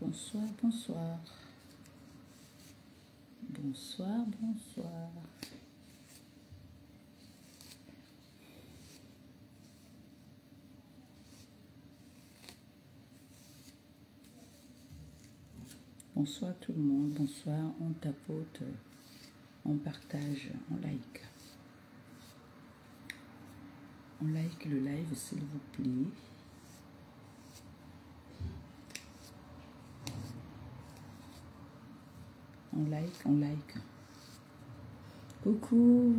Bonsoir, bonsoir. Bonsoir, bonsoir. Bonsoir tout le monde, bonsoir, on tapote, on partage, on like. On like le live s'il vous plaît. On like, on like. Coucou,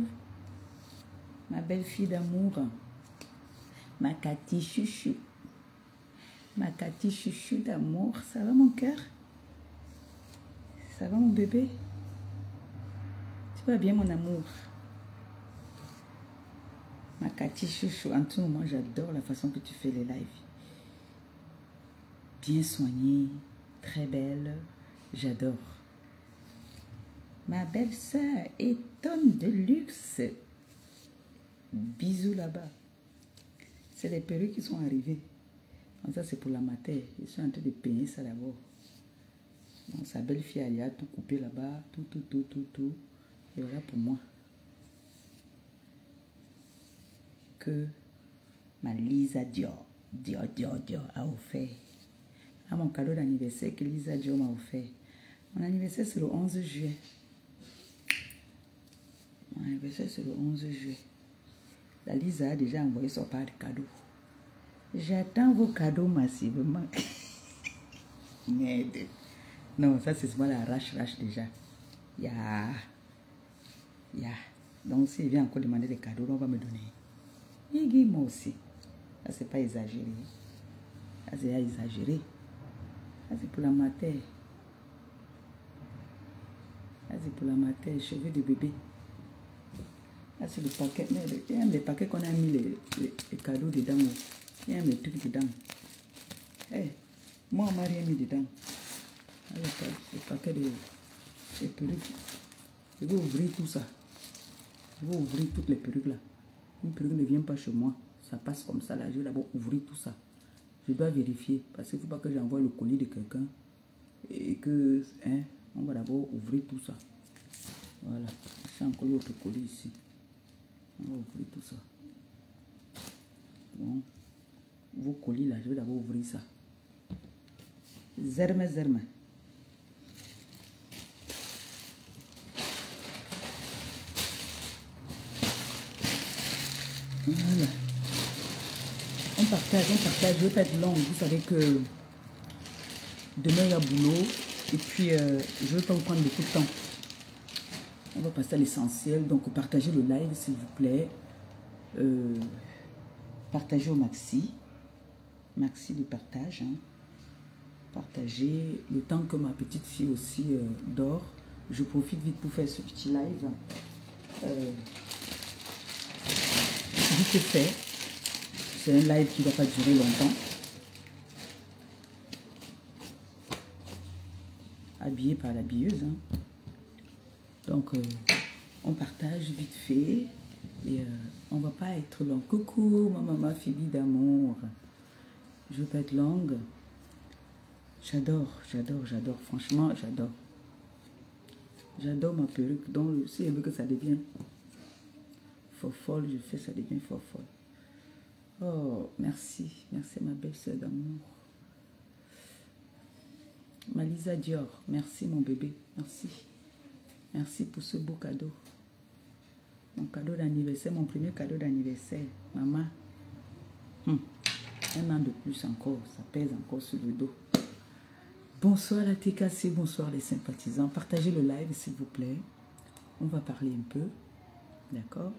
ma belle fille d'amour, ma Cathy chouchou. Ma Cathy chouchou d'amour, ça va mon cœur? Ça va mon bébé? Tu vas bien mon amour? Ma Cathy chouchou, en tout moment j'adore la façon que tu fais les lives. Bien soignée, très belle, j'adore. Ma belle sœur, étonne de luxe. Bisous là-bas. C'est les perruques qui sont arrivées. Donc ça c'est pour la matière. Ils sont en train de peigner ça d'abord. Donc sa belle fille elle a tout coupé là-bas. Tout. Et voilà pour moi. Que ma Lisa Dior a offert. À mon cadeau d'anniversaire que Lisa Dior m'a offert. Mon anniversaire c'est le 11 juillet. Mon anniversaire c'est le 11 juillet. La Lisa a déjà envoyé son part de cadeaux. J'attends vos cadeaux massivement. Merde. Non, ça c'est moi la rache déjà. Ya. Donc s'il vient encore demander des cadeaux, on va me donner. Et moi aussi. Ça c'est pas exagéré. Ça c'est exagéré. Ça c'est pour la matière. Ça c'est pour la matière, cheveux de bébé. Là, c'est le paquet. Il y a des paquets qu'on a mis les cadeaux dedans. Il y a mes trucs dedans. Hey, moi, on m'a rien mis dedans. Le paquet de perruques. Je vais ouvrir tout ça. Je vais ouvrir toutes les perruques là. Une perruque ne vient pas chez moi. Ça passe comme ça là. Je vais d'abord ouvrir tout ça. Je dois vérifier. Parce qu'il ne faut pas que j'envoie le colis de quelqu'un. Et que, on va d'abord ouvrir tout ça. Voilà. C'est encore l'autre colis ici. On va ouvrir tout ça. Bon. Vos colis là, je vais d'abord ouvrir ça. Zerme. Voilà. On partage. Je vais pas être longue. Vous savez que demain il y a boulot. Et puis, je ne vais pas vous prendre beaucoup de temps. On va passer à l'essentiel. Donc, partagez le live, s'il vous plaît. Partagez au maxi. Maxi du partage. Hein. Partagez le temps que ma petite fille aussi dort. Je profite vite pour faire ce petit live. Vite fait. C'est un live qui ne va pas durer longtemps. Habillé par la billeuse. Hein. Donc, on partage vite fait. Et on ne va pas être long. Coucou, ma maman Phoebe d'amour. Je ne veux pas être longue. J'adore. Franchement, j'adore. J'adore ma perruque. Donc, si elle veut que ça devienne folle, je fais ça devient folle. Oh, merci. Merci ma belle sœur d'amour. Ma Lisa Dior. Merci mon bébé. Merci. Merci pour ce beau cadeau. Mon cadeau d'anniversaire, mon premier cadeau d'anniversaire. Maman. Un an de plus encore. Ça pèse encore sur le dos. Bonsoir la TKC, bonsoir les sympathisants. Partagez le live s'il vous plaît. On va parler un peu. D'accord?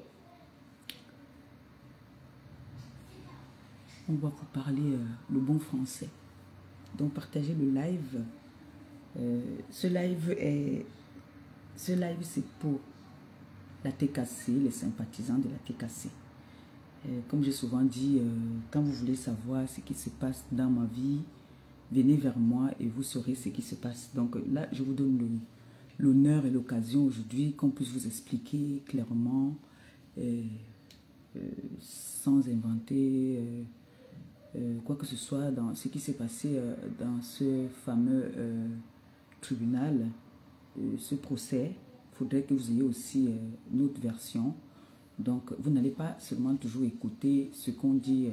On va vous parler le bon français. Donc partagez le live. Ce live c'est pour la TKC, les sympathisants de la TKC. Comme j'ai souvent dit, quand vous voulez savoir ce qui se passe dans ma vie, venez vers moi et vous saurez ce qui se passe. Donc là, je vous donne l'honneur et l'occasion aujourd'hui qu'on puisse vous expliquer clairement, sans inventer, quoi que ce soit dans ce qui s'est passé dans ce fameux tribunal, ce procès, il faudrait que vous ayez aussi une autre version. Donc, vous n'allez pas seulement toujours écouter ce qu'on dit,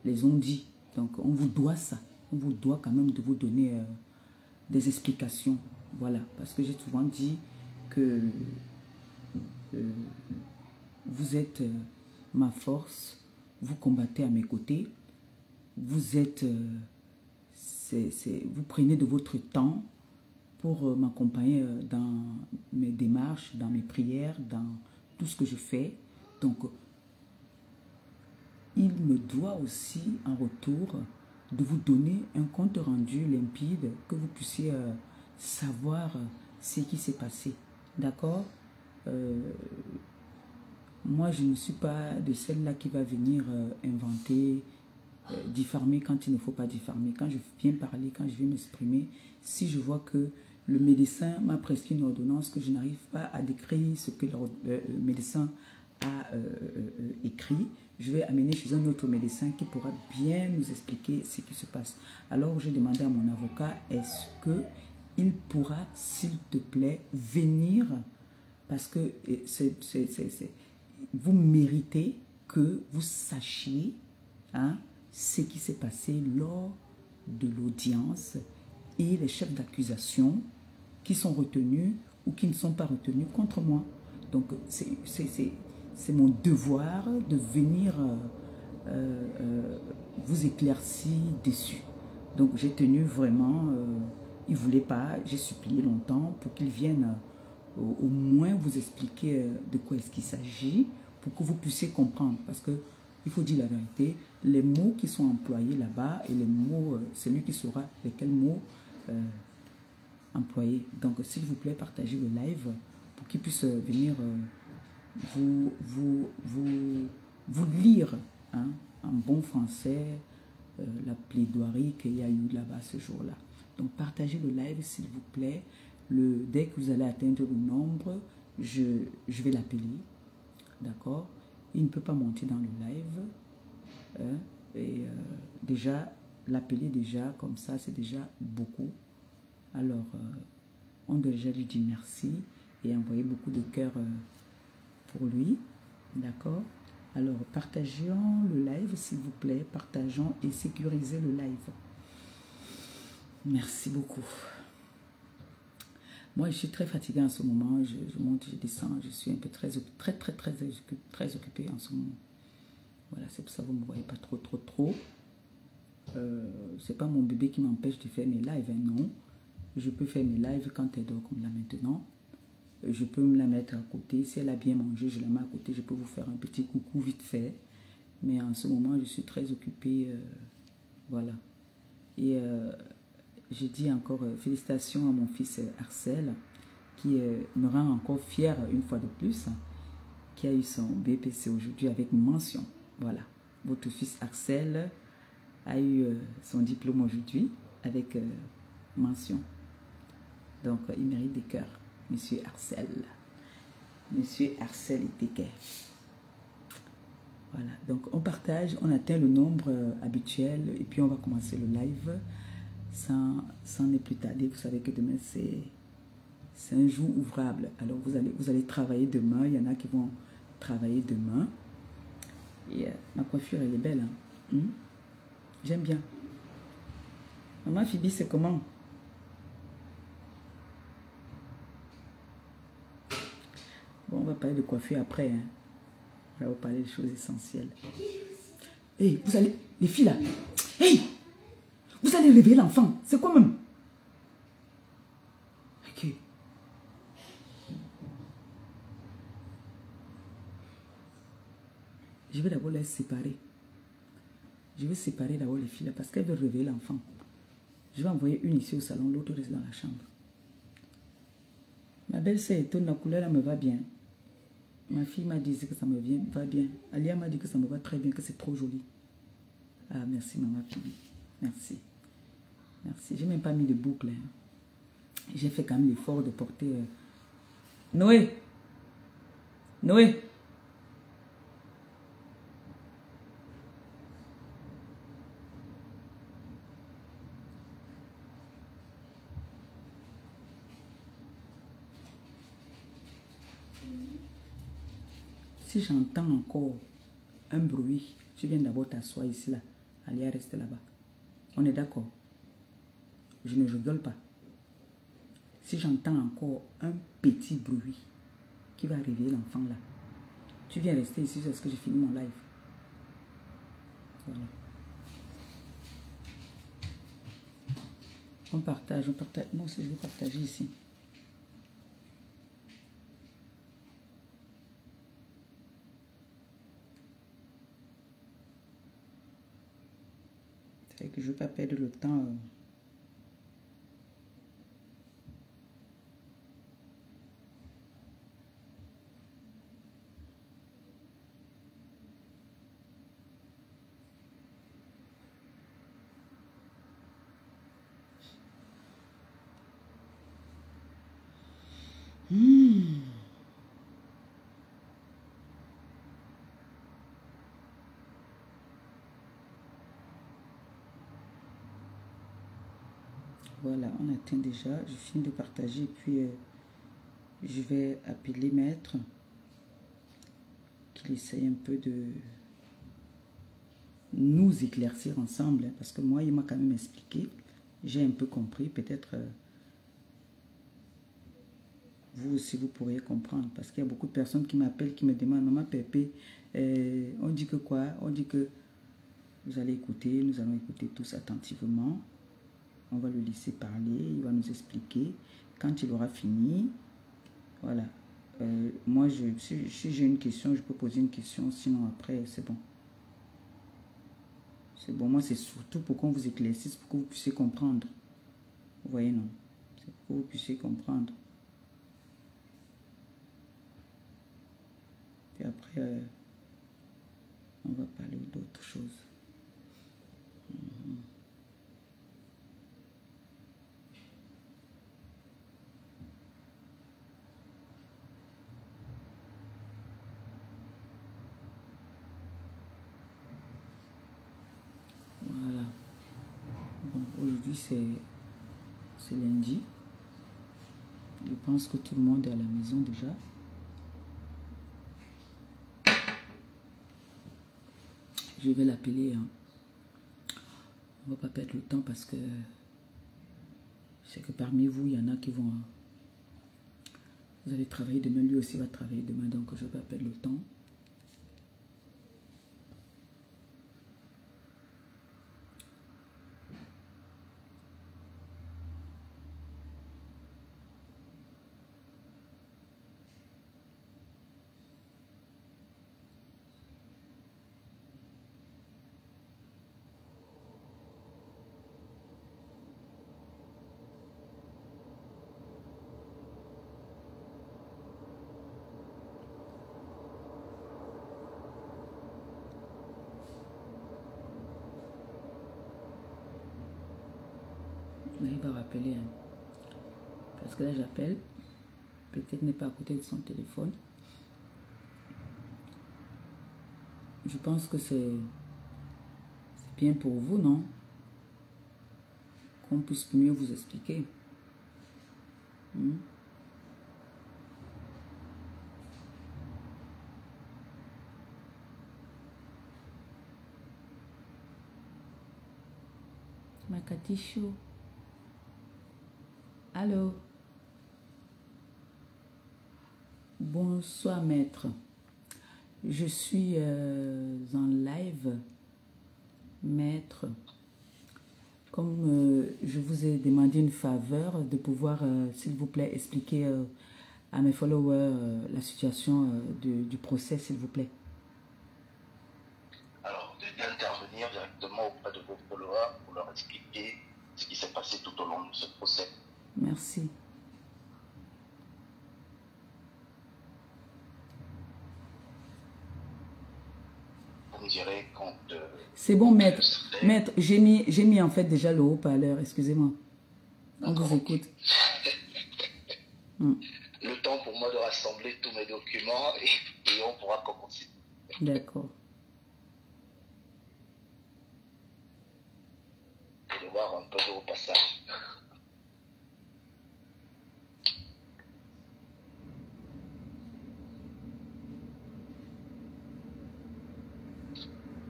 les ont dit. Donc, on vous doit ça. On vous doit quand même de vous donner des explications. Voilà, parce que j'ai souvent dit que vous êtes ma force, vous combattez à mes côtés, vous êtes, vous prenez de votre temps pour m'accompagner dans mes démarches, dans mes prières, dans tout ce que je fais. Donc, il me doit aussi en retour de vous donner un compte rendu limpide, que vous puissiez savoir ce qui s'est passé. D'accord? Moi, je ne suis pas de celle-là qui va venir inventer, diffamer quand il ne faut pas diffamer. Quand je viens parler, quand je viens m'exprimer, si je vois que le médecin m'a prescrit une ordonnance, que je n'arrive pas à décrire ce que le médecin a écrit, je vais amener chez un autre médecin qui pourra bien nous expliquer ce qui se passe. Alors, j'ai demandé à mon avocat, est-ce qu'il pourra, s'il te plaît, venir, parce que vous méritez que vous sachiez ce qui s'est passé lors de l'audience et les chefs d'accusation qui sont retenus ou qui ne sont pas retenus contre moi. Donc, c'est mon devoir de venir vous éclaircir dessus. Donc, j'ai tenu vraiment, il ne voulait pas, j'ai supplié longtemps pour qu'il vienne au moins vous expliquer de quoi est-ce qu'il s'agit pour que vous puissiez comprendre. Parce que, il faut dire la vérité, les mots qui sont employés là-bas et les mots, c'est lui qui saura lesquels mots employer. Donc, s'il vous plaît, partagez le live pour qu'il puisse venir vous lire en bon français la plaidoirie qu'il y a eu là-bas ce jour-là. Donc, partagez le live, s'il vous plaît. Dès que vous allez atteindre le nombre, je vais l'appeler. D'accord? Il ne peut pas monter dans le live. Déjà, l'appeler déjà comme ça, c'est déjà beaucoup. Alors, on doit déjà lui dire merci et envoyer beaucoup de cœurs pour lui. D'accord? Alors, partageons le live, s'il vous plaît. Partageons et sécurisez le live. Merci beaucoup. Moi, je suis très fatiguée en ce moment. Je monte, je descends. Je suis un peu très occupée en ce moment. Voilà, c'est pour ça que vous ne me voyez pas trop. C'est pas mon bébé qui m'empêche de faire mes lives, non. Je peux faire mes lives quand elle dort comme là maintenant. Je peux me la mettre à côté. Si elle a bien mangé, je la mets à côté. Je peux vous faire un petit coucou vite fait. Mais en ce moment, je suis très occupée. Voilà. Et je dis encore félicitations à mon fils Arcel, qui me rend encore fière une fois de plus, qui a eu son BPC aujourd'hui avec mention. Voilà. Votre fils Arcel a eu son diplôme aujourd'hui avec mention. Donc, il mérite des cœurs. Monsieur Arcel. Monsieur Arcel Iteke. Voilà. Donc, on partage, on atteint le nombre habituel et puis on va commencer le live sans ne plus tarder. Vous savez que demain, c'est un jour ouvrable. Alors, vous allez travailler demain. Il y en a qui vont travailler demain. Et ma coiffure, elle est belle. J'aime bien. Maman Phoebe, c'est comment? Bon, on va parler de coiffure après. On va parler des choses essentielles. Hey, vous allez... Les filles là. Hey! Vous allez réveiller l'enfant. C'est quoi même? Ok. Je vais d'abord les séparer. Je vais séparer d'abord les filles là parce qu'elles veulent réveiller l'enfant. Je vais envoyer une ici au salon, l'autre reste dans la chambre. Ma belle-sœur étonne, la couleur là me va bien. Ma fille m'a dit que ça me va bien. Alia m'a dit que ça me va très bien, que c'est trop joli. Ah, merci maman Phoebe. Merci. Merci. J'ai même pas mis de boucle. J'ai fait quand même l'effort de porter... Noé! Noé! Si j'entends encore un bruit, tu viens d'abord t'asseoir ici, là. Allez, reste là-bas. On est d'accord? Je ne rigole pas. Si j'entends encore un petit bruit qui va réveiller l'enfant là, tu viens rester ici jusqu'à ce que j'ai fini mon live. Voilà. On partage. Moi aussi, je vais partager ici. C'est que je ne veux pas perdre le temps. Voilà, on atteint déjà. Je finis de partager. Puis, je vais appeler Maître. Qu'il essaye un peu de nous éclaircir ensemble. Hein, parce que moi, il m'a quand même expliqué. J'ai un peu compris. Peut-être vous aussi, vous pourriez comprendre. Parce qu'il y a beaucoup de personnes qui m'appellent, qui me demandent, Maman Pépé, on dit que quoi? On dit que vous allez écouter. Nous allons écouter tous attentivement. On va le laisser parler, il va nous expliquer. Quand il aura fini, voilà. Moi, si j'ai une question, je peux poser une question. Sinon, après, c'est bon. C'est bon. Moi, c'est surtout pour qu'on vous éclaircisse, pour que vous puissiez comprendre. Vous voyez, non? C'est pour que vous puissiez comprendre. Et après, on va parler d'autres choses. Voilà. Bon, aujourd'hui, c'est lundi. Je pense que tout le monde est à la maison déjà. Je vais l'appeler. Hein. On ne va pas perdre le temps parce que je sais que parmi vous, il y en a qui vont... Vous allez travailler demain, lui aussi va travailler demain, donc je ne vais pas perdre le temps. Mais il va rappeler. Hein. Parce que là, j'appelle. Peut-être n'est pas à côté de son téléphone. Je pense que c'est bien pour vous, non? Qu'on puisse mieux vous expliquer. Makaticho. Allô? Bonsoir, maître. Je suis en live, maître. Comme je vous ai demandé une faveur de pouvoir, s'il vous plaît, expliquer à mes followers la situation du procès, s'il vous plaît. Alors, d'intervenir directement auprès de vos followers pour leur expliquer ce qui s'est passé tout au long de ce procès. Merci. Vous me direz quand... C'est bon, maître. Maître, j'ai mis en fait déjà le haut-parleur, excusez-moi. On vous écoute. Le temps pour moi de rassembler tous mes documents et on pourra commencer. D'accord. Et de voir un peu de repassage.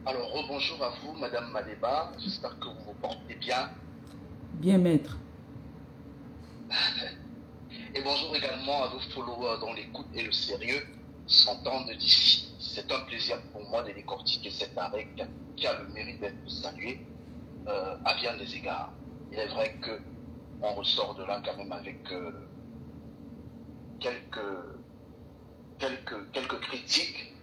Alors, rebonjour à vous, Madame Madeba. J'espère que vous vous portez bien. Bien, maître. Et bonjour également à vos followers dont l'écoute et le sérieux s'entendent d'ici. C'est un plaisir pour moi de décortiquer cet arrêt qui a le mérite d'être salué à bien des égards. Il est vrai qu'on ressort de là quand même avec quelques critiques,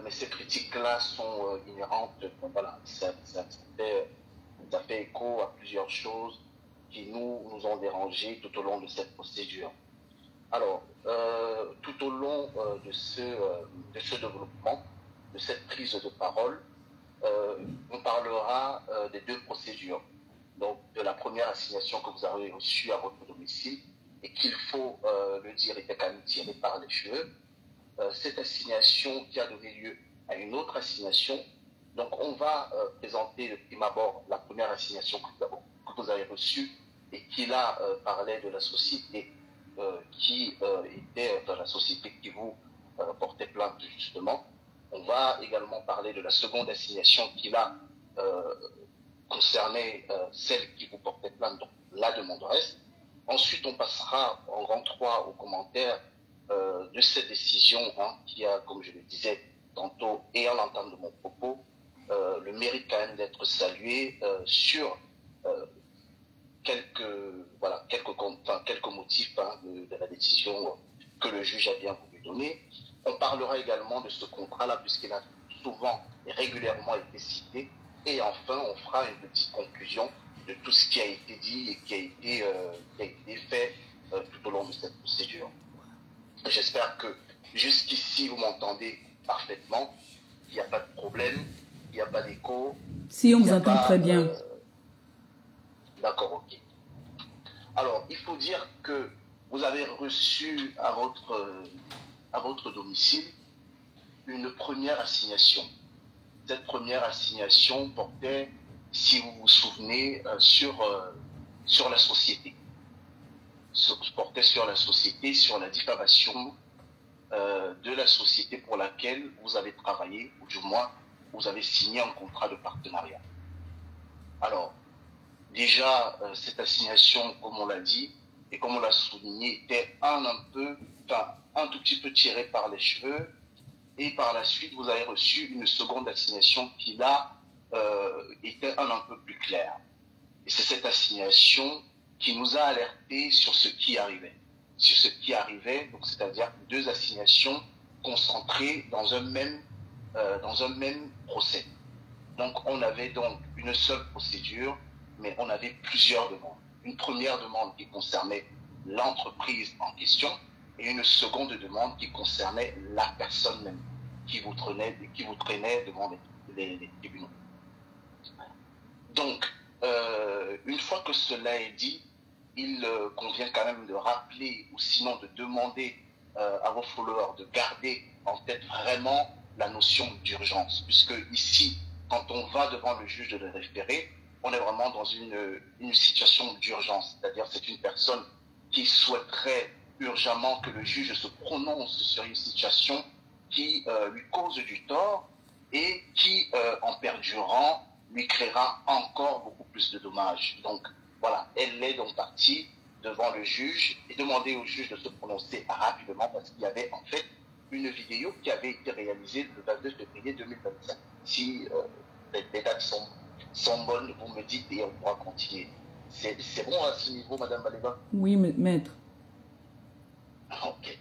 mais ces critiques-là sont inhérentes. Bon, voilà, ça fait écho à plusieurs choses qui nous ont dérangés tout au long de cette procédure. Alors, tout au long de ce développement, de cette prise de parole, on parlera des deux procédures. Donc, de la première assignation que vous avez reçue à votre domicile et qu'il faut le dire était quand même tiré par les cheveux. Cette assignation qui a donné lieu à une autre assignation. Donc, on va présenter de prime abord la première assignation que vous avez reçue et qui là parlait de la société qui était la société qui vous portait plainte justement. On va également parler de la seconde assignation qui là concernait celle qui vous portait plainte, donc la demanderesse. Ensuite, on passera en rang 3 aux commentaires de cette décision qui a, comme je le disais tantôt et en l'entente de mon propos, le mérite quand même d'être salué sur quelques motifs de la décision que le juge a bien voulu donner. On parlera également de ce contrat-là, puisqu'il a souvent et régulièrement été cité. Et enfin, on fera une petite conclusion de tout ce qui a été dit et qui a été fait tout au long de cette procédure. J'espère que jusqu'ici, vous m'entendez parfaitement. Il n'y a pas de problème, il n'y a pas d'écho. Si, on vous entend très bien. D'accord, ok. Alors, il faut dire que vous avez reçu à votre domicile une première assignation. Cette première assignation portait, si vous vous souvenez, sur la société. Portait sur la société, sur la diffamation de la société pour laquelle vous avez travaillé, ou du moins, vous avez signé un contrat de partenariat. Alors, déjà, cette assignation, comme on l'a dit, et comme on l'a souligné, était un tout petit peu tirée par les cheveux. Et par la suite, vous avez reçu une seconde assignation qui, là, était un peu plus claire. Et c'est cette assignation qui nous a alertés sur ce qui arrivait. Sur ce qui arrivait, donc c'est-à-dire deux assignations concentrées dans un même procès. Donc, on avait donc une seule procédure, mais on avait plusieurs demandes. Une première demande qui concernait l'entreprise en question et une seconde demande qui concernait la personne même qui vous traînait devant les tribunaux. Donc, une fois que cela est dit, il convient quand même de rappeler ou sinon de demander à vos followers de garder en tête vraiment la notion d'urgence, puisque ici, quand on va devant le juge de le référé, on est vraiment dans une situation d'urgence, c'est-à-dire c'est une personne qui souhaiterait urgemment que le juge se prononce sur une situation qui lui cause du tort et qui, en perdurant, lui créera encore beaucoup plus de dommages. Donc voilà, elle est donc partie devant le juge et demander au juge de se prononcer rapidement parce qu'il y avait en fait une vidéo qui avait été réalisée le 22 février 2025. Si les dates sont bonnes, vous me dites et on pourra continuer. C'est bon à ce niveau, Madame Baléva? Oui, maître. Ok.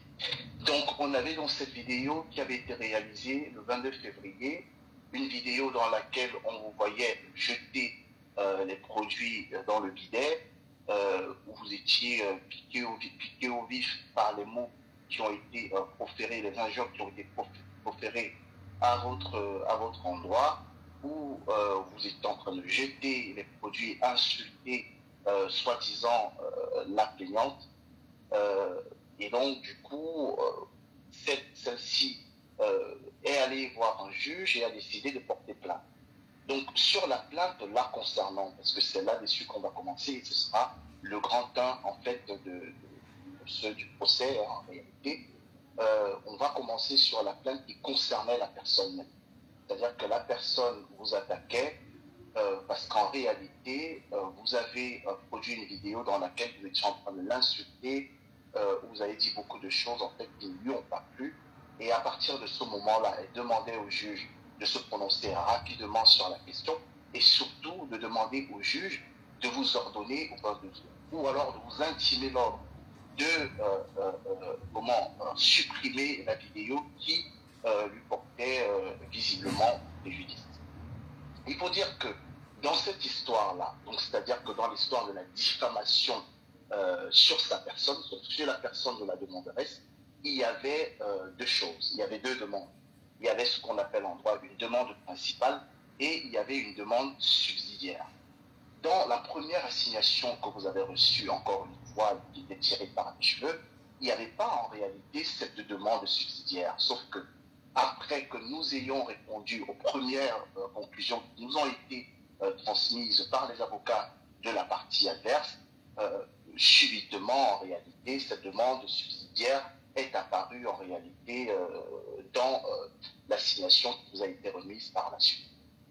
Donc, on avait donc cette vidéo qui avait été réalisée le 22 février, une vidéo dans laquelle on vous voyait jeter les produits dans le bidet, où vous étiez piqué au vif par les mots qui ont été proférés, les injures qui ont été proférées à votre endroit, où vous étiez en train de jeter les produits, insulter soi-disant la plaignante. Et donc, du coup, celle-ci est allée voir un juge et a décidé de porter plainte. Donc, sur la plainte là concernant, parce que c'est là-dessus qu'on va commencer, et ce sera le grand 1, en fait, du procès, en réalité, on va commencer sur la plainte qui concernait la personne même. C'est-à-dire que la personne vous attaquait parce qu'en réalité, vous avez produit une vidéo dans laquelle vous étiez en train de l'insulter, vous avez dit beaucoup de choses en fait qui ne lui ont pas plu. Et à partir de ce moment-là, elle demandait au juge de se prononcer rapidement sur la question et surtout de demander au juge de vous ordonner ou alors de vous intimer l'ordre de supprimer la vidéo qui lui portait visiblement préjudice. Il faut dire que dans cette histoire-là, donc c'est-à-dire que dans l'histoire de la diffamation sur sa personne, sur la personne de la demanderesse, il y avait deux choses, il y avait deux demandes. Il y avait ce qu'on appelle en droit une demande principale et il y avait une demande subsidiaire. Dans la première assignation que vous avez reçue, encore une fois, qui était tirée par les cheveux, il n'y avait pas en réalité cette demande subsidiaire, sauf que après que nous ayons répondu aux premières conclusions qui nous ont été transmises par les avocats de la partie adverse, subitement, en réalité, cette demande subsidiaire est apparue en réalité dans l'assignation qui vous a été remise par la suite.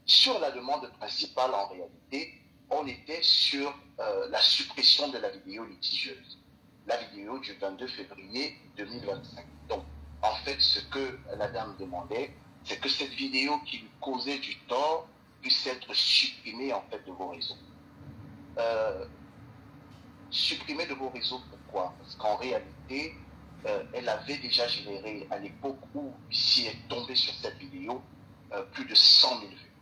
Sur la demande principale, en réalité, on était sur la suppression de la vidéo litigieuse. La vidéo du 22 février 2025. Donc, en fait, ce que la dame demandait, c'est que cette vidéo qui lui causait du tort puisse être supprimée, en fait, de vos réseaux. Supprimée de vos réseaux, pourquoi? Parce qu'en réalité, elle avait déjà généré, à l'époque où Lucie est tombé sur cette vidéo, plus de 100 000 vues.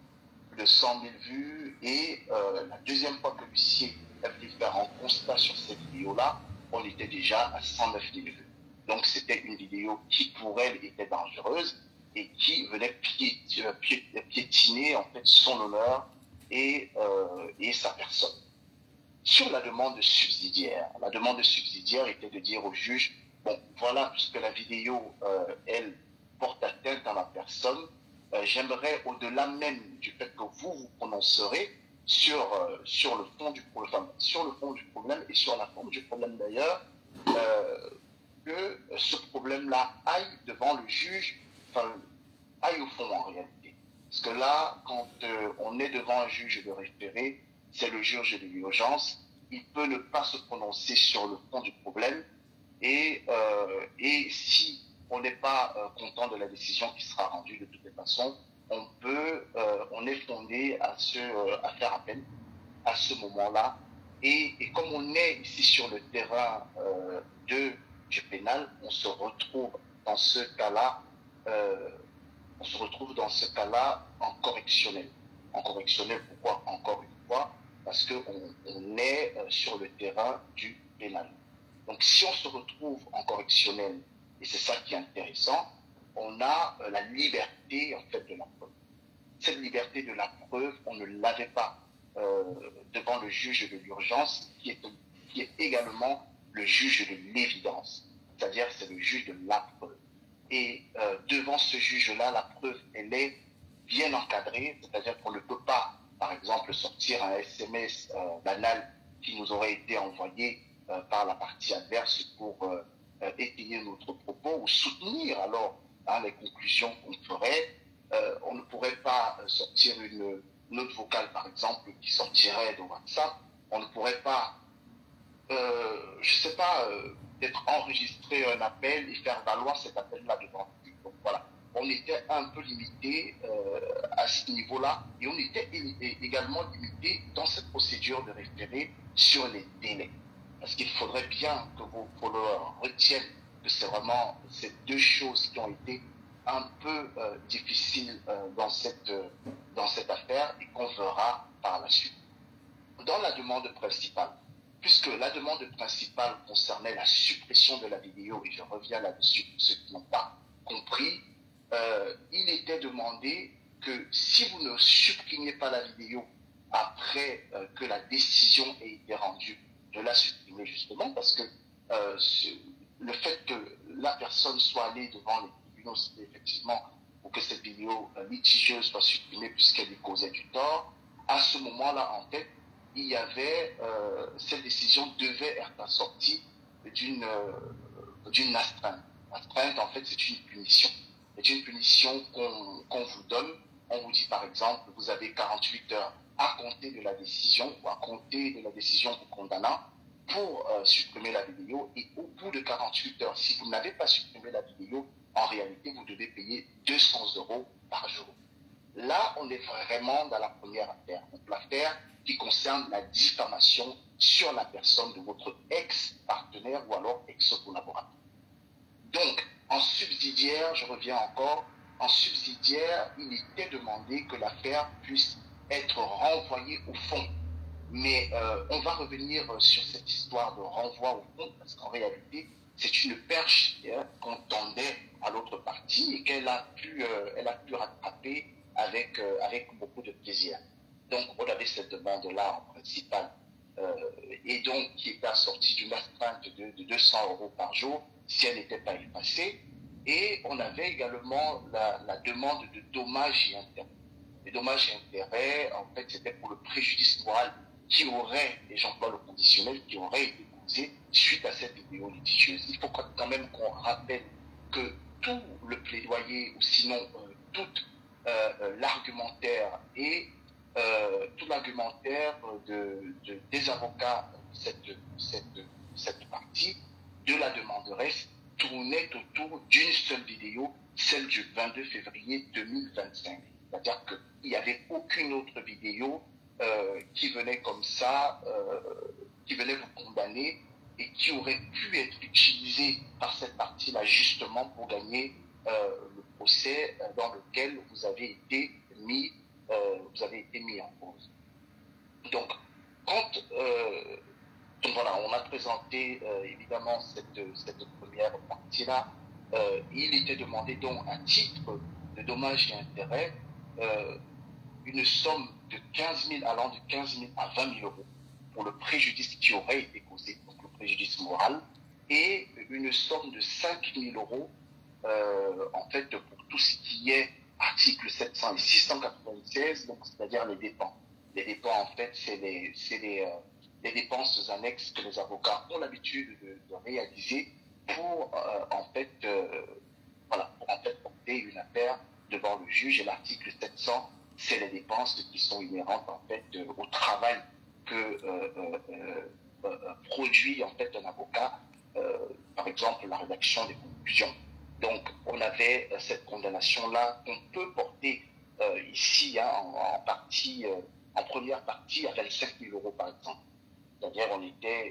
Plus de 100 000 vues, et la deuxième fois que Lucie est venu faire un constat sur cette vidéo-là, on était déjà à 109 000 vues. Donc c'était une vidéo qui pour elle était dangereuse et qui venait piétiner en fait son honneur et sa personne. Sur la demande subsidiaire était de dire au juge, bon voilà, puisque la vidéo, elle porte atteinte à ma personne, j'aimerais au-delà même du fait que vous vous prononcerez sur le fond du problème, et sur la forme du problème d'ailleurs, que ce problème-là aille devant le juge, enfin, aille au fond en réalité. Parce que là, quand on est devant un juge de référé, c'est le juge de l'urgence, il peut ne pas se prononcer sur le fond du problème, et si on n'est pas content de la décision qui sera rendue de toutes les façons, on est fondé à faire appel à ce moment-là. Et comme on est ici sur le terrain du pénal, on se retrouve dans ce cas-là, en correctionnel. En correctionnel, pourquoi encore une fois? Parce qu'on est sur le terrain du pénal. Donc si on se retrouve en correctionnel, et c'est ça qui est intéressant, on a la liberté en fait de la preuve. Cette liberté de la preuve, on ne l'avait pas devant le juge de l'urgence, qui est également le juge de l'évidence, c'est-à-dire c'est le juge de la preuve. Et devant ce juge-là, la preuve, elle est bien encadrée, c'est-à-dire qu'on ne peut pas, par exemple, sortir un SMS banal qui nous aurait été envoyé par la partie adverse pour étayer notre propos ou soutenir alors les conclusions qu'on ferait. On ne pourrait pas sortir une note vocale, par exemple, qui sortirait de WhatsApp. On ne pourrait pas, peut-être enregistrer un appel et faire valoir cet appel-là devant le public. Donc voilà, on était un peu limité à ce niveau-là, et on était également limité dans cette procédure de référé sur les délais. Parce qu'il faudrait bien que vos followers retiennent que c'est vraiment ces deux choses qui ont été un peu difficiles dans cette affaire et qu'on verra par la suite. Dans la demande principale, puisque la demande principale concernait la suppression de la vidéo, et je reviens là-dessus pour ceux qui n'ont pas compris, il était demandé que si vous ne supprimiez pas la vidéo après que la décision ait été rendue, de la supprimer justement, parce que le fait que la personne soit allée devant les tribunaux, c'était effectivement pour que cette vidéo litigieuse soit supprimée puisqu'elle lui causait du tort. À ce moment-là, en tête, il y avait, cette décision devait être assortie d'une astreinte. L'astreinte, en fait, c'est une punition. C'est une punition qu'on vous donne on vous dit par exemple, vous avez 48 heures à compter de la décision, ou à compter de la décision vous condamnant, pour supprimer la vidéo, et au bout de 48 heures, si vous n'avez pas supprimé la vidéo, en réalité, vous devez payer 200 € par jour. Là, on est vraiment dans la première affaire. Donc, l'affaire qui concerne la diffamation sur la personne de votre ex-partenaire ou alors ex-collaborateur. Donc, en subsidiaire, je reviens encore, en subsidiaire, il était demandé que l'affaire puisse être renvoyée au fond. Mais on va revenir sur cette histoire de renvoi au fond, parce qu'en réalité, c'est une perche qu'on tendait à l'autre partie et qu'elle a pu rattraper avec beaucoup de plaisir. Donc, on avait cette demande-là en principal, et donc qui était assortie d'une astreinte de 200 € par jour si elle n'était pas effacée. Et on avait également la demande de dommages et intérêts. Les dommages et intérêts, en fait, c'était pour le préjudice moral qui aurait, et j'emploie le conditionnel, qui aurait été causé suite à cette vidéo litigieuse. Il faut quand même qu'on rappelle que tout le plaidoyer, ou sinon tout l'argumentaire et tout l'argumentaire des avocats de cette partie de la demanderesse tournait autour d'une seule vidéo, celle du 22 février 2025. C'est-à-dire qu'il n'y avait aucune autre vidéo qui venait comme ça, qui venait vous condamner et qui aurait pu être utilisée par cette partie-là justement pour gagner le procès dans lequel vous avez été mis en cause. Donc, quand voilà, on a présenté évidemment cette première partie-là, il était demandé donc à titre de dommages et intérêts une somme de 15 000 allant de 15 000 à 20 000 € pour le préjudice qui aurait été causé, donc le préjudice moral, et une somme de 5 000 € en fait pour tout ce qui est article 700 et 696, donc c'est-à-dire les dépenses. Les dépenses en fait c'est les dépenses annexes que les avocats ont l'habitude de réaliser pour en fait porter une affaire devant le juge. Et l'article 700, c'est les dépenses qui sont inhérentes en fait au travail que produit en fait un avocat, par exemple la rédaction des conclusions. Donc on avait cette condamnation-là qu'on peut porter ici en première partie à 25 000 € par exemple. C'est-à-dire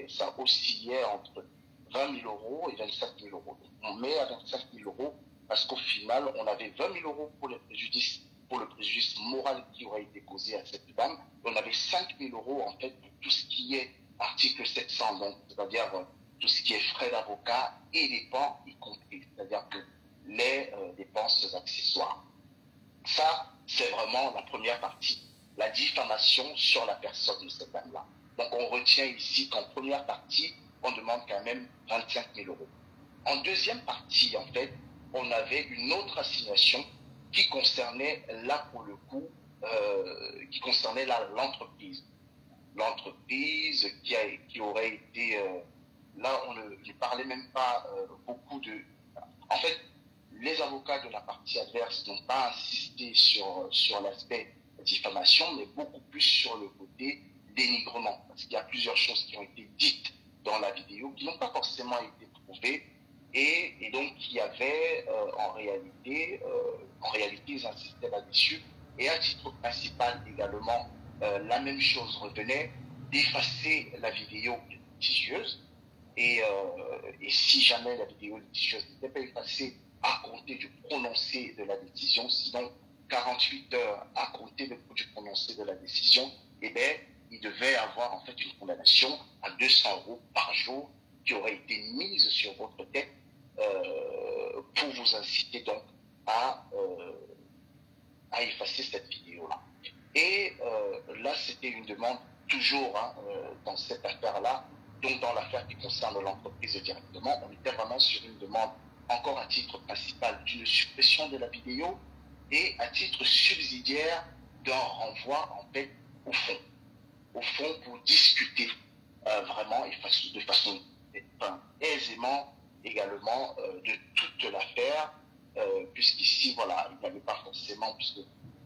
ça oscillait entre 20 000 € et 25 000 €. On met à 25 000 € parce qu'au final, on avait 20 000 € pour le préjudice moral qui aurait été causé à cette dame. On avait 5 000 € en fait pour tout ce qui est article 700, donc c'est-à-dire tout ce qui est frais d'avocat et dépenses y compris, c'est-à-dire que les dépenses accessoires. Ça, c'est vraiment la première partie, la diffamation sur la personne de cette dame-là. Donc on retient ici qu'en première partie, on demande quand même 25 000 €. En deuxième partie, en fait, on avait une autre assignation qui concernait, là pour le coup, qui concernait l'entreprise. L'entreprise qui aurait été... là, on ne parlait même pas beaucoup de... En fait, les avocats de la partie adverse n'ont pas insisté sur l'aspect diffamation, mais beaucoup plus sur le côté dénigrement. Parce qu'il y a plusieurs choses qui ont été dites dans la vidéo qui n'ont pas forcément été prouvées. Et donc, il y avait en réalité, ils insistaient là-dessus. Et à titre principal également, la même chose revenait d'effacer la vidéo litigieuse. Et si jamais la vidéo litigieuse n'était pas effacée à compter du prononcé de la décision, sinon 48 heures à compter du prononcé de la décision, eh bien, il devait avoir en fait une condamnation à 200 € par jour qui aurait été mise sur votre tête pour vous inciter donc à effacer cette vidéo-là. Et là, c'était une demande toujours dans cette affaire-là, donc dans l'affaire qui concerne l'entreprise directement, on était vraiment sur une demande encore à titre principal d'une suppression de la vidéo et à titre subsidiaire d'un renvoi en fait au fond pour discuter vraiment et de façon aisément également de toute l'affaire, puisqu'ici, voilà, il n'y avait pas forcément, puisque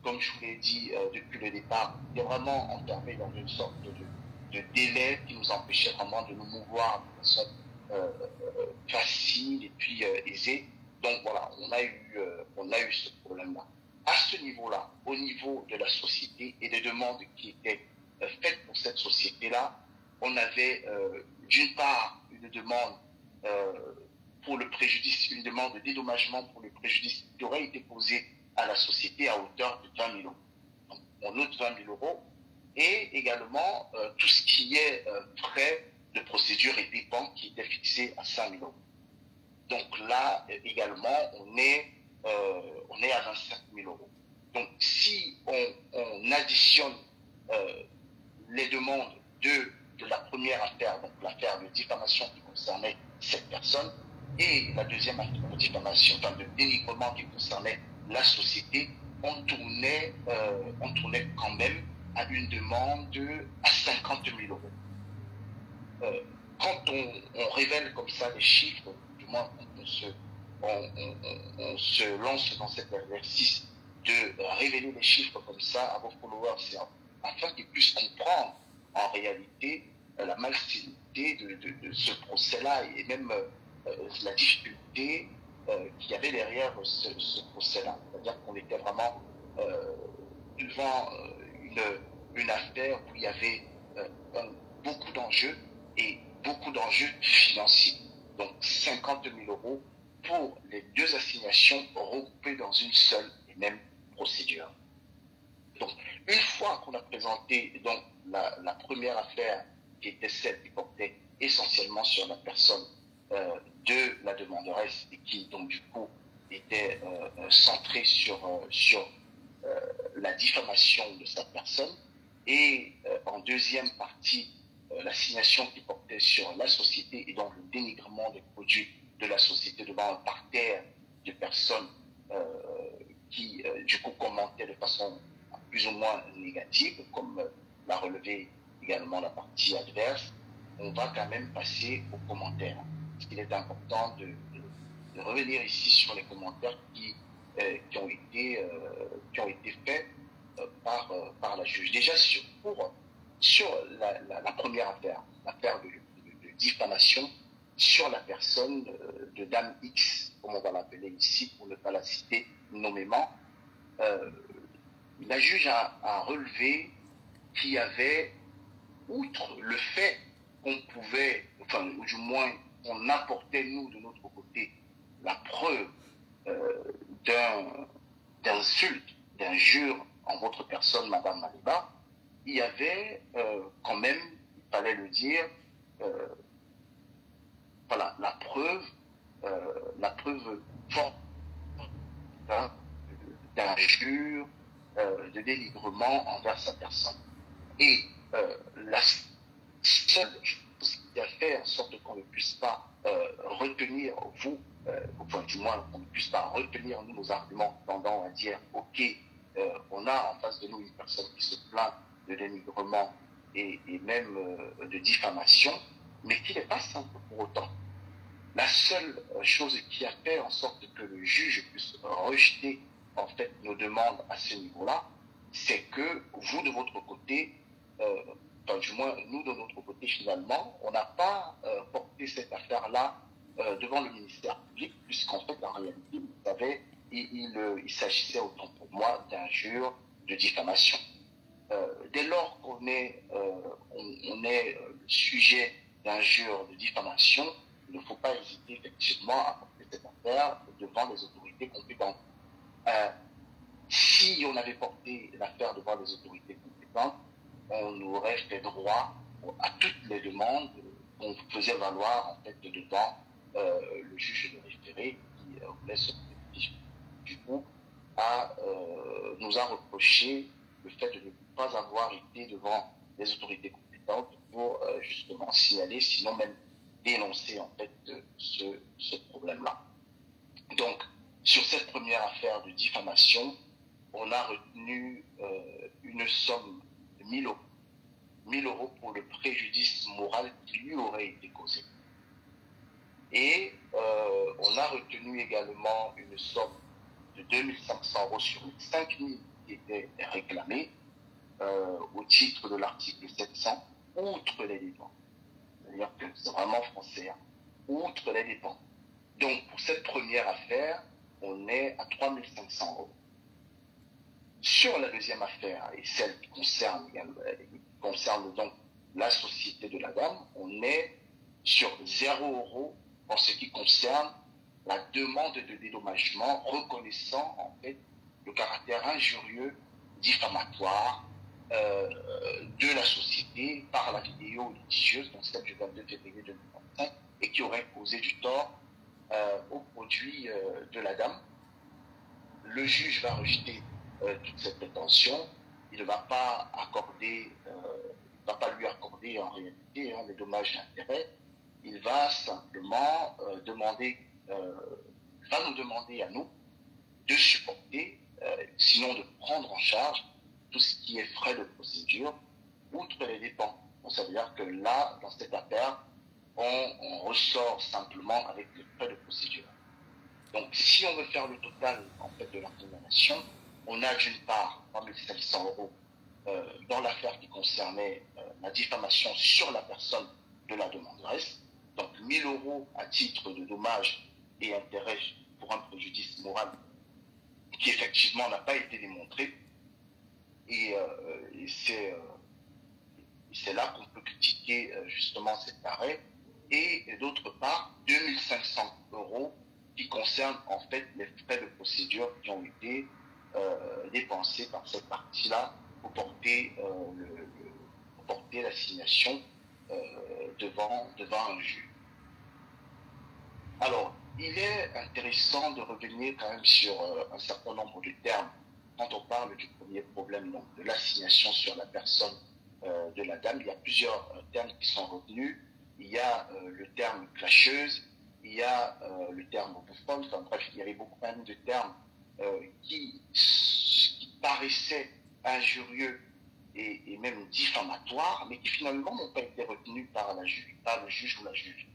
comme je vous l'ai dit depuis le départ, était vraiment enfermé dans une sorte de délai qui nous empêchait vraiment de nous mouvoir de façon facile et puis aisée. Donc voilà, on a eu ce problème-là. À ce niveau-là, au niveau de la société et des demandes qui étaient faites pour cette société-là, on avait d'une part une demande pour le préjudice, une demande de dédommagement pour le préjudice qui aurait été posé à la société à hauteur de 20 000 euros. Donc, on note 20 000 euros. Et également tout ce qui est frais de procédure et dépenses qui étaient fixés à 5 000 euros. Donc là également, on est à 25 000 euros. Donc si on additionne les demandes de la première affaire, donc l'affaire de diffamation qui concernait cette personne, et la deuxième affaire de diffamation, enfin de dénigrement qui concernait la société, on tournait quand même à une demande à 50 000 euros. Quand on révèle comme ça les chiffres, du moins on se lance dans cet exercice de révéler les chiffres comme ça à vos followers, afin qu'ils puissent comprendre en réalité la malsécurité de ce procès-là et même la difficulté qu'il y avait derrière ce procès-là. C'est-à-dire qu'on était vraiment devant une affaire où il y avait beaucoup d'enjeux et beaucoup d'enjeux financiers. Donc 50 000 euros pour les deux assignations regroupées dans une seule et même procédure. Donc une fois qu'on a présenté donc, la première affaire qui était celle qui portait essentiellement sur la personne de la demanderesse et qui donc du coup était centrée sur la diffamation de sa personne, et en deuxième partie l'assignation qui portait sur la société et donc le dénigrement des produits de la société devant un parterre de personnes qui du coup commentaient de façon plus ou moins négative, comme l'a relevé également la partie adverse. On va quand même passer aux commentaires. Parce qu'il est important de revenir ici sur les commentaires qui ont été faits par la juge. Déjà sur la première affaire, l'affaire de diffamation sur la personne de Dame X, comme on va l'appeler ici, pour ne pas la citer nommément, la juge a relevé qu'il y avait, outre le fait qu'on pouvait, enfin, ou du moins, on apportait, nous, de notre côté, la preuve d'insulte, d'injure en votre personne, Madame Maliba, il y avait quand même, il fallait le dire, voilà, la preuve forte d'injure, de dénigrement envers sa personne. Et la seule chose qui a fait en sorte qu'on ne puisse pas retenir vous, enfin du moins qu'on ne puisse pas retenir nous nos arguments tendant à dire ok, on a en face de nous une personne qui se plaint de dénigrement et même de diffamation, mais qui n'est pas simple pour autant. La seule chose qui a fait en sorte que le juge puisse rejeter en fait nos demandes à ce niveau-là, c'est que vous de votre côté, enfin du moins nous de notre côté finalement, on n'a pas porté cette affaire-là devant le ministère public, puisqu'en fait en réalité, vous savez, il s'agissait autant pour moi d'injure, de diffamation. Dès lors qu'on est le sujet d'injure, de diffamation, il ne faut pas hésiter effectivement à porter cette affaire devant les autorités compétentes. Si on avait porté l'affaire devant les autorités compétentes, on aurait fait droit à toutes les demandes qu'on faisait valoir en fait devant le juge de référé qui voulait se du coup nous a reproché le fait de ne pas avoir été devant les autorités compétentes pour justement signaler, sinon même dénoncer en fait ce problème-là. Donc, sur cette première affaire de diffamation, on a retenu une somme de 1 000 euros. 1 000 euros pour le préjudice moral qui lui aurait été causé. Et on a retenu également une somme de 2 500 euros sur les 5 000 qui était réclamée au titre de l'article 700, outre les dépenses. C'est-à-dire que c'est vraiment français, hein, outre les dépenses. Donc, pour cette première affaire, on est à 3 500 €. Sur la deuxième affaire, et celle qui concerne donc la société de la dame, on est sur 0 € en ce qui concerne la demande de dédommagement reconnaissant en fait le caractère injurieux, diffamatoire de la société par la vidéo litigieuse, donc celle du 22 février 2025, et qui aurait causé du tort aux produits de la dame. Le juge va rejeter toute cette prétention. Il ne va pas lui accorder en réalité les dommages et intérêts. Il va simplement va nous demander à nous de supporter, sinon de prendre en charge tout ce qui est frais de procédure, outre les dépenses. Donc ça veut dire que là, dans cette affaire, on ressort simplement avec les frais de procédure. Donc, si on veut faire le total en fait de la condamnation, on a d'une part 3 700 € dans l'affaire qui concernait la diffamation sur la personne de la demanderesse, donc 1 000 € à titre de dommages et intérêts pour un préjudice moral qui effectivement n'a pas été démontré, et c'est là qu'on peut critiquer justement cet arrêt, et d'autre part 2 500 € qui concerne en fait les frais de procédure qui ont été dépensés par cette partie-là pour porter l'assignation devant un juge. Alors, il est intéressant de revenir quand même sur un certain nombre de termes quand on parle du premier problème, donc de l'assignation sur la personne de la dame. Il y a plusieurs termes qui sont retenus. Il y a le terme clasheuse, il y a le terme bouffonne, enfin bref, il y avait beaucoup même de termes qui paraissaient injurieux et même diffamatoires, mais qui finalement n'ont pas été retenus par le juge ou la juge.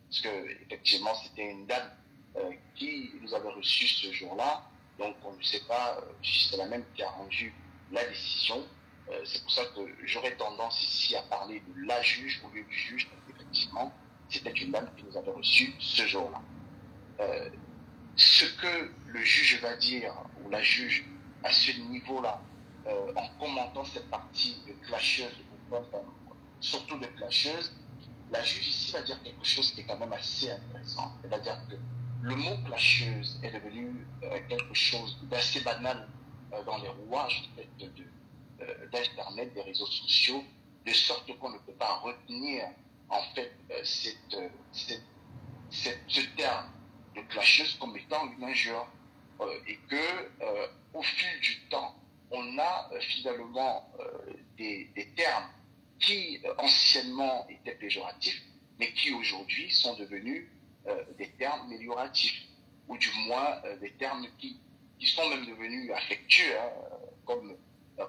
Parce que effectivement, c'était une dame qui nous avait reçus ce jour-là, donc on ne sait pas si c'est la même qui a rendu la décision. C'est pour ça que j'aurais tendance ici à parler de la juge au lieu du juge, parce qu'effectivement, c'était une dame qui nous avait reçus ce jour-là. Ce que le juge va dire, ou la juge, à ce niveau-là, en commentant cette partie de clasheuse, surtout de clasheuse, la juge ici va dire quelque chose qui est quand même assez intéressant. Elle va dire que le mot clasheuse est devenu quelque chose d'assez banal dans les rouages d'Internet, des réseaux sociaux, de sorte qu'on ne peut pas retenir en fait ce terme de clasheuse comme étant une injure, et que au fil du temps, on a finalement des termes qui anciennement étaient péjoratifs, mais qui aujourd'hui sont devenus des termes amélioratifs, ou du moins des termes qui sont même devenus affectueux, hein, comme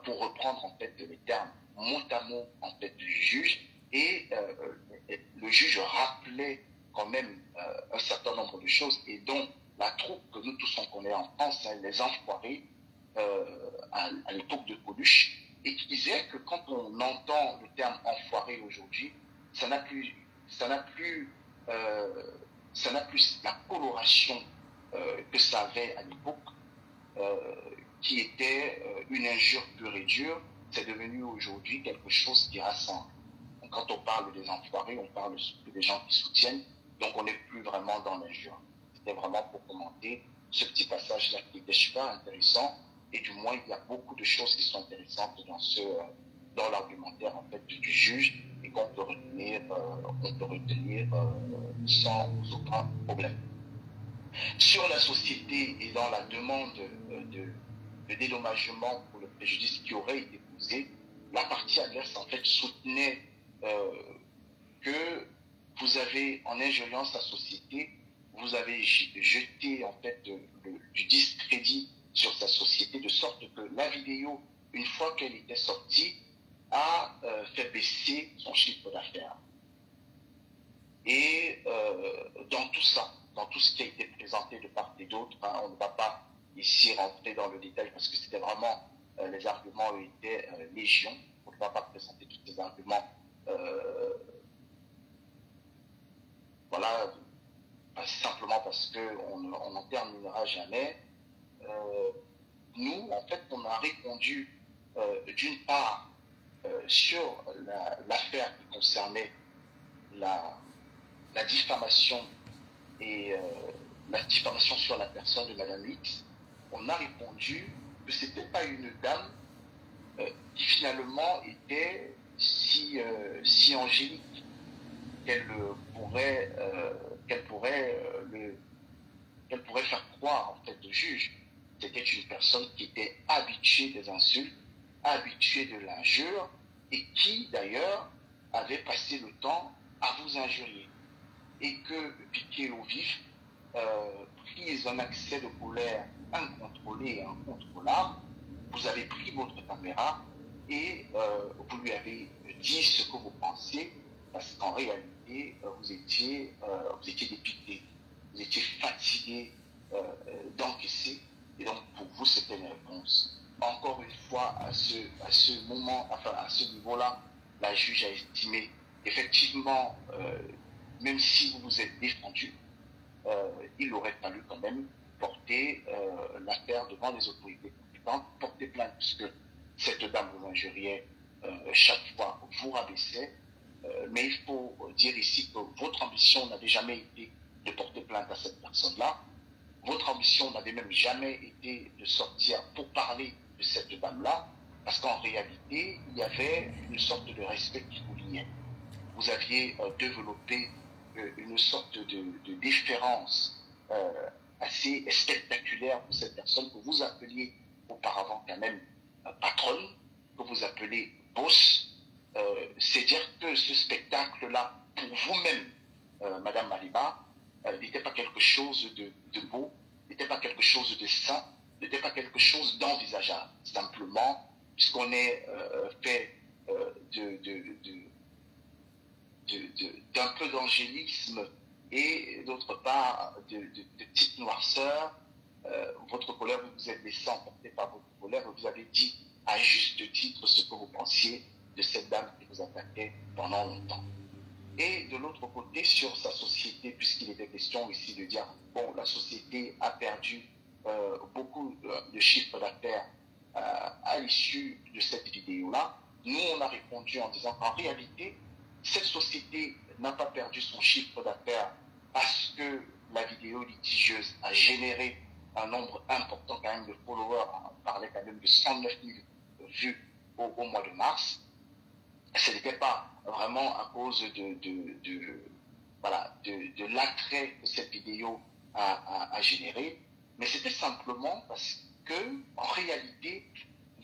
pour reprendre en fait les termes mot à mot en fait du juge, et le juge rappelait quand même un certain nombre de choses, et dont la troupe que nous tous on connaît en France, hein, les enfoirés, à l'époque de Coluche, et qui disait que quand on entend le terme enfoiré aujourd'hui, ça n'a plus la coloration que ça avait à l'époque, qui était une injure pure et dure. C'est devenu aujourd'hui quelque chose qui rassemble. Donc, quand on parle des enfoirés, on parle surtout des gens qui soutiennent, donc on n'est plus vraiment dans l'injure. C'était vraiment pour commenter ce petit passage-là qui était super intéressant, et du moins il y a beaucoup de choses qui sont intéressantes dans l'argumentaire en fait du juge, et qu'on peut retenir, sans aucun problème. Sur la société et dans la demande de dédommagement pour le préjudice qui aurait été causé, la partie adverse en fait soutenait que vous avez, en injuriant sa société, vous avez jeté en fait du discrédit sur sa société, de sorte que la vidéo, une fois qu'elle était sortie, a fait baisser son chiffre d'affaires. Et dans tout ça, dans tout ce qui a été présenté de part et d'autre, hein, on ne va pas ici rentrer dans le détail parce que c'était vraiment, les arguments étaient légion. On ne va pas présenter tous ces arguments. Voilà, simplement parce qu'on n'en terminera jamais. Nous, en fait, on a répondu d'une part sur l'affaire qui concernait la diffamation et la diffamation sur la personne de Madame X. On a répondu que ce n'était pas une dame qui finalement était si angélique qu'elle pourrait faire croire en fait au juge. C'était une personne qui était habituée des insultes, habituée de l'injure, et qui d'ailleurs avait passé le temps à vous injurier. Et que, piquée au vif, prise d'un accès de colère incontrôlé et incontrôlable, vous avez pris votre caméra et vous lui avez dit ce que vous pensez, parce qu'en réalité, vous étiez dépité, vous étiez fatigué d'encaisser, et donc pour vous, c'était une réponse. Encore une fois, à ce moment, enfin à ce niveau-là, la juge a estimé effectivement, même si vous vous êtes défendu, il aurait fallu quand même porter l'affaire devant les autorités compétentes, porter plainte, puisque cette dame vous injuriait chaque fois, vous rabaissait. Mais il faut dire ici que votre ambition n'avait jamais été de porter plainte à cette personne-là. Votre ambition n'avait même jamais été de sortir pour parler de cette dame-là, parce qu'en réalité, il y avait une sorte de respect qui vous liait. Vous aviez développé une sorte de déférence assez spectaculaire pour cette personne que vous appeliez auparavant quand même patronne, que vous appelez boss. C'est dire que ce spectacle-là, pour vous-même, Madame Maliba, n'était pas quelque chose de beau, n'était pas quelque chose de sain, n'était pas quelque chose d'envisageable. Simplement, puisqu'on est fait d'un peu d'angélisme et d'autre part de petite noirceur, votre colère, vous vous êtes laissé emporter par votre colère, vous avez dit à juste titre ce que vous pensiez de cette dame qui vous attaquait pendant longtemps. Et de l'autre côté, sur sa société, puisqu'il était question ici de dire, bon, la société a perdu beaucoup de chiffres d'affaires à l'issue de cette vidéo-là, nous, on a répondu en disant qu'en réalité, cette société n'a pas perdu son chiffre d'affaires parce que la vidéo litigieuse a généré un nombre important quand même de followers, on parlait quand même de 109 000 vues au mois de mars. Ce n'était pas vraiment à cause de l'attrait que cette vidéo a généré, mais c'était simplement parce que, en réalité,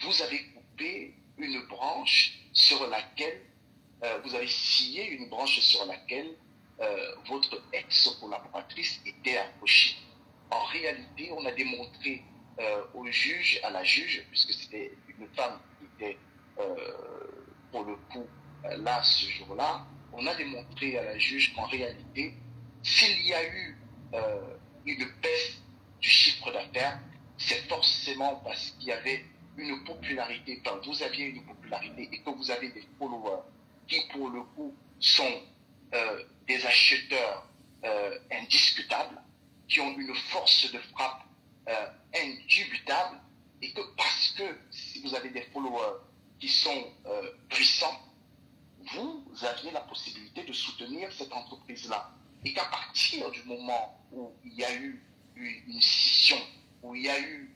vous avez coupé une branche sur laquelle, vous avez scié une branche sur laquelle votre ex-collaboratrice était accrochée. En réalité, on a démontré au juge, à la juge, puisque c'était une femme qui était pour le coup là ce jour-là, on a démontré à la juge qu'en réalité, s'il y a eu une baisse du chiffre d'affaires, c'est forcément parce qu'il y avait une popularité, enfin vous aviez une popularité et que vous avez des followers qui pour le coup sont des acheteurs indiscutables, qui ont une force de frappe indubitable, et que parce que si vous avez des followers qui sont puissants, vous aviez la possibilité de soutenir cette entreprise-là. Et qu'à partir du moment où il y a eu une scission, où il y a eu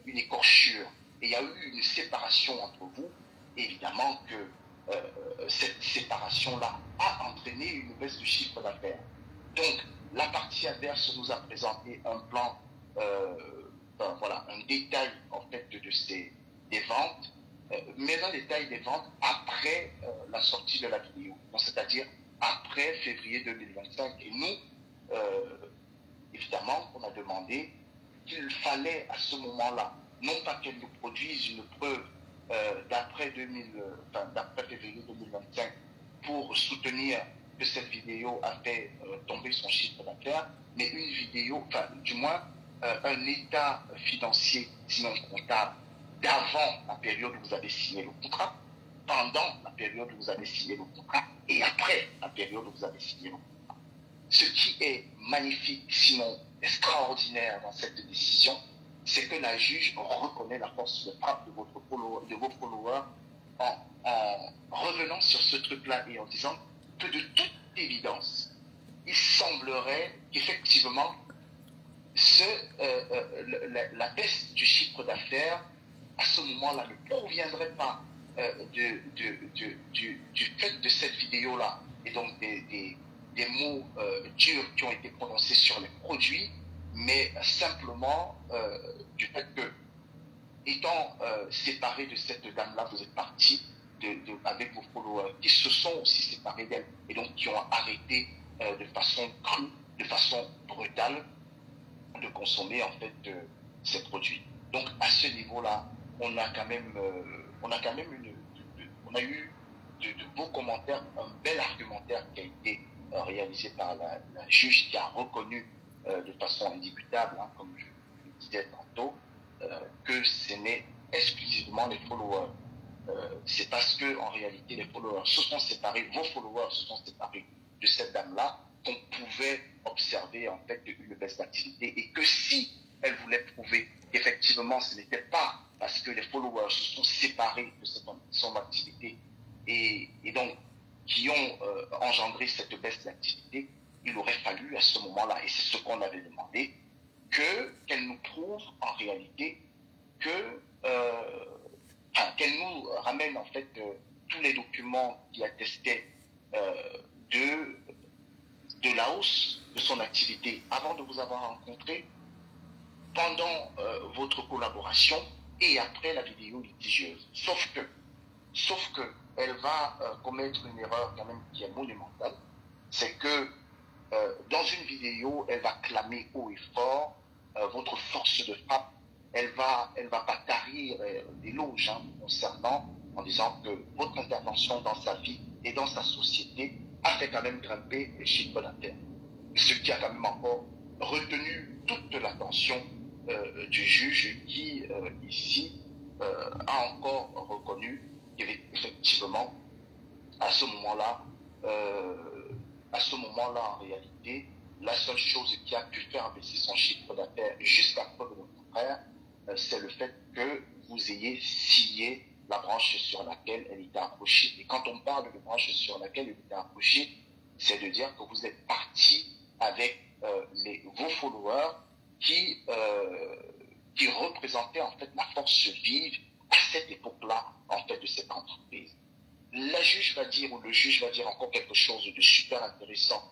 une écorchure, et il y a eu une séparation entre vous, évidemment que cette séparation-là a entraîné une baisse du chiffre d'affaires. Donc, la partie adverse nous a présenté un plan, voilà, un détail en fait des ventes, mais un détail des ventes après la sortie de la vidéo, c'est-à-dire après février 2025. Et nous, évidemment, on a demandé qu'il fallait à ce moment-là, non pas qu'elle nous produise une preuve d'après février 2025 pour soutenir que cette vidéo a fait tomber son chiffre d'affaires, mais une vidéo, enfin du moins un état financier, sinon comptable, d'avant la période où vous avez signé le contrat, pendant la période où vous avez signé le contrat et après la période où vous avez signé le contrat. Ce qui est magnifique, sinon extraordinaire dans cette décision, c'est que la juge reconnaît la force de frappe de vos followers en revenant sur ce truc-là et en disant que de toute évidence, il semblerait qu'effectivement, la baisse du chiffre d'affaires, à ce moment-là, ne proviendrait pas du fait de cette vidéo-là, et donc des mots durs qui ont été prononcés sur les produits, mais simplement du fait que, étant séparé de cette dame-là, vous êtes parti avec vos followers qui se sont aussi séparés d'elle, et donc qui ont arrêté de façon crue, de façon brutale, de consommer en fait ces produits. Donc à ce niveau-là, on a quand même eu de beaux commentaires, un bel argumentaire qui a été réalisé par la juge, qui a reconnu de façon indiscutable, hein, comme je le disais tantôt, que ce n'est exclusivement les followers. C'est parce que en réalité les followers se sont séparés, vos followers se sont séparés de cette dame-là, qu'on pouvait observer en fait une baisse d'activité, et que si elle voulait prouver qu'effectivement ce n'était pas parce que les followers se sont séparés de son activité et donc qui ont engendré cette baisse d'activité, il aurait fallu à ce moment-là, et c'est ce qu'on avait demandé, qu'elle nous prouve en réalité qu'elle nous ramène en fait tous les documents qui attestaient de la hausse de son activité avant de vous avoir rencontré, pendant votre collaboration et après la vidéo litigieuse. Sauf que elle va commettre une erreur quand même qui est monumentale, c'est que dans une vidéo, elle va clamer haut et fort votre force de frappe. Elle va pas tarir l'éloge concernant, en disant que votre intervention dans sa vie et dans sa société a fait quand même grimper les chiffres d'affaires. Ce qui a quand même encore retenu toute l'attention du juge qui, ici, a encore reconnu qu'effectivement, à ce moment-là, en réalité, la seule chose qui a pu faire baisser son chiffre d'affaires jusqu'à preuve de contraire, c'est le fait que vous ayez scié la branche sur laquelle elle était accrochée. Et quand on parle de branche sur laquelle elle était accrochée, c'est de dire que vous êtes parti avec vos followers qui représentaient en fait la force vive à cette époque-là en fait de cette entreprise. La juge va dire, ou le juge va dire encore quelque chose de super intéressant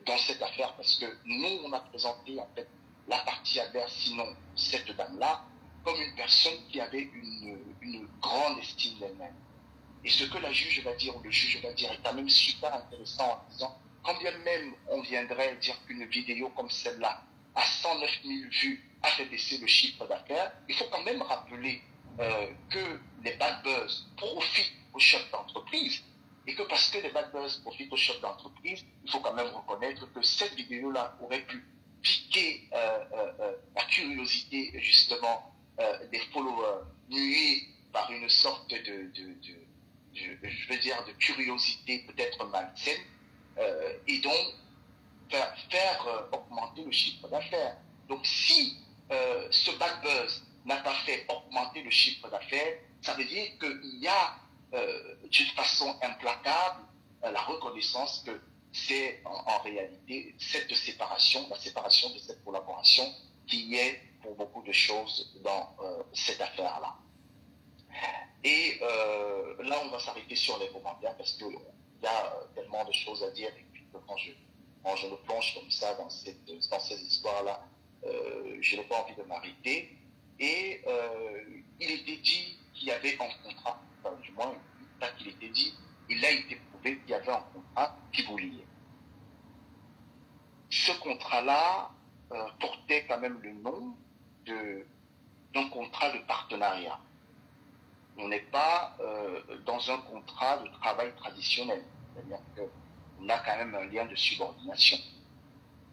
dans cette affaire, parce que nous, on a présenté en fait la partie adverse, sinon cette dame-là, comme une personne qui avait une grande estime d'elle-même. Et ce que la juge va dire, ou le juge va dire, est quand même super intéressant en disant, quand bien même on viendrait dire qu'une vidéo comme celle-là, à 109 000 vues, a fait baisser le chiffre d'affaires, il faut quand même rappeler que les bad buzz profitent au chef d'entreprise, et que parce que les bad buzz profitent au chef d'entreprise, il faut quand même reconnaître que cette vidéo-là aurait pu piquer la curiosité justement des followers, mués par une sorte je veux dire, de curiosité peut-être malsaine, et donc faire augmenter le chiffre d'affaires. Donc si ce bad buzz n'a pas fait augmenter le chiffre d'affaires, ça veut dire qu'il y a d'une façon implacable la reconnaissance que c'est en réalité cette séparation, la séparation de cette collaboration qui est pour beaucoup de choses dans cette affaire-là. Et là, on va s'arrêter sur les commentaires parce qu'il y a tellement de choses à dire, et puis quand je me plonge comme ça dans ces histoires-là, je n'ai pas envie de m'arrêter. Et il était dit qu'il y avait un contrat, enfin, du moins, pas qu'il était dit, il a été prouvé qu'il y avait un contrat qui vous liait. Ce contrat-là portait quand même le nom d'un contrat de partenariat. On n'est pas dans un contrat de travail traditionnel, c'est-à-dire qu'on a quand même un lien de subordination.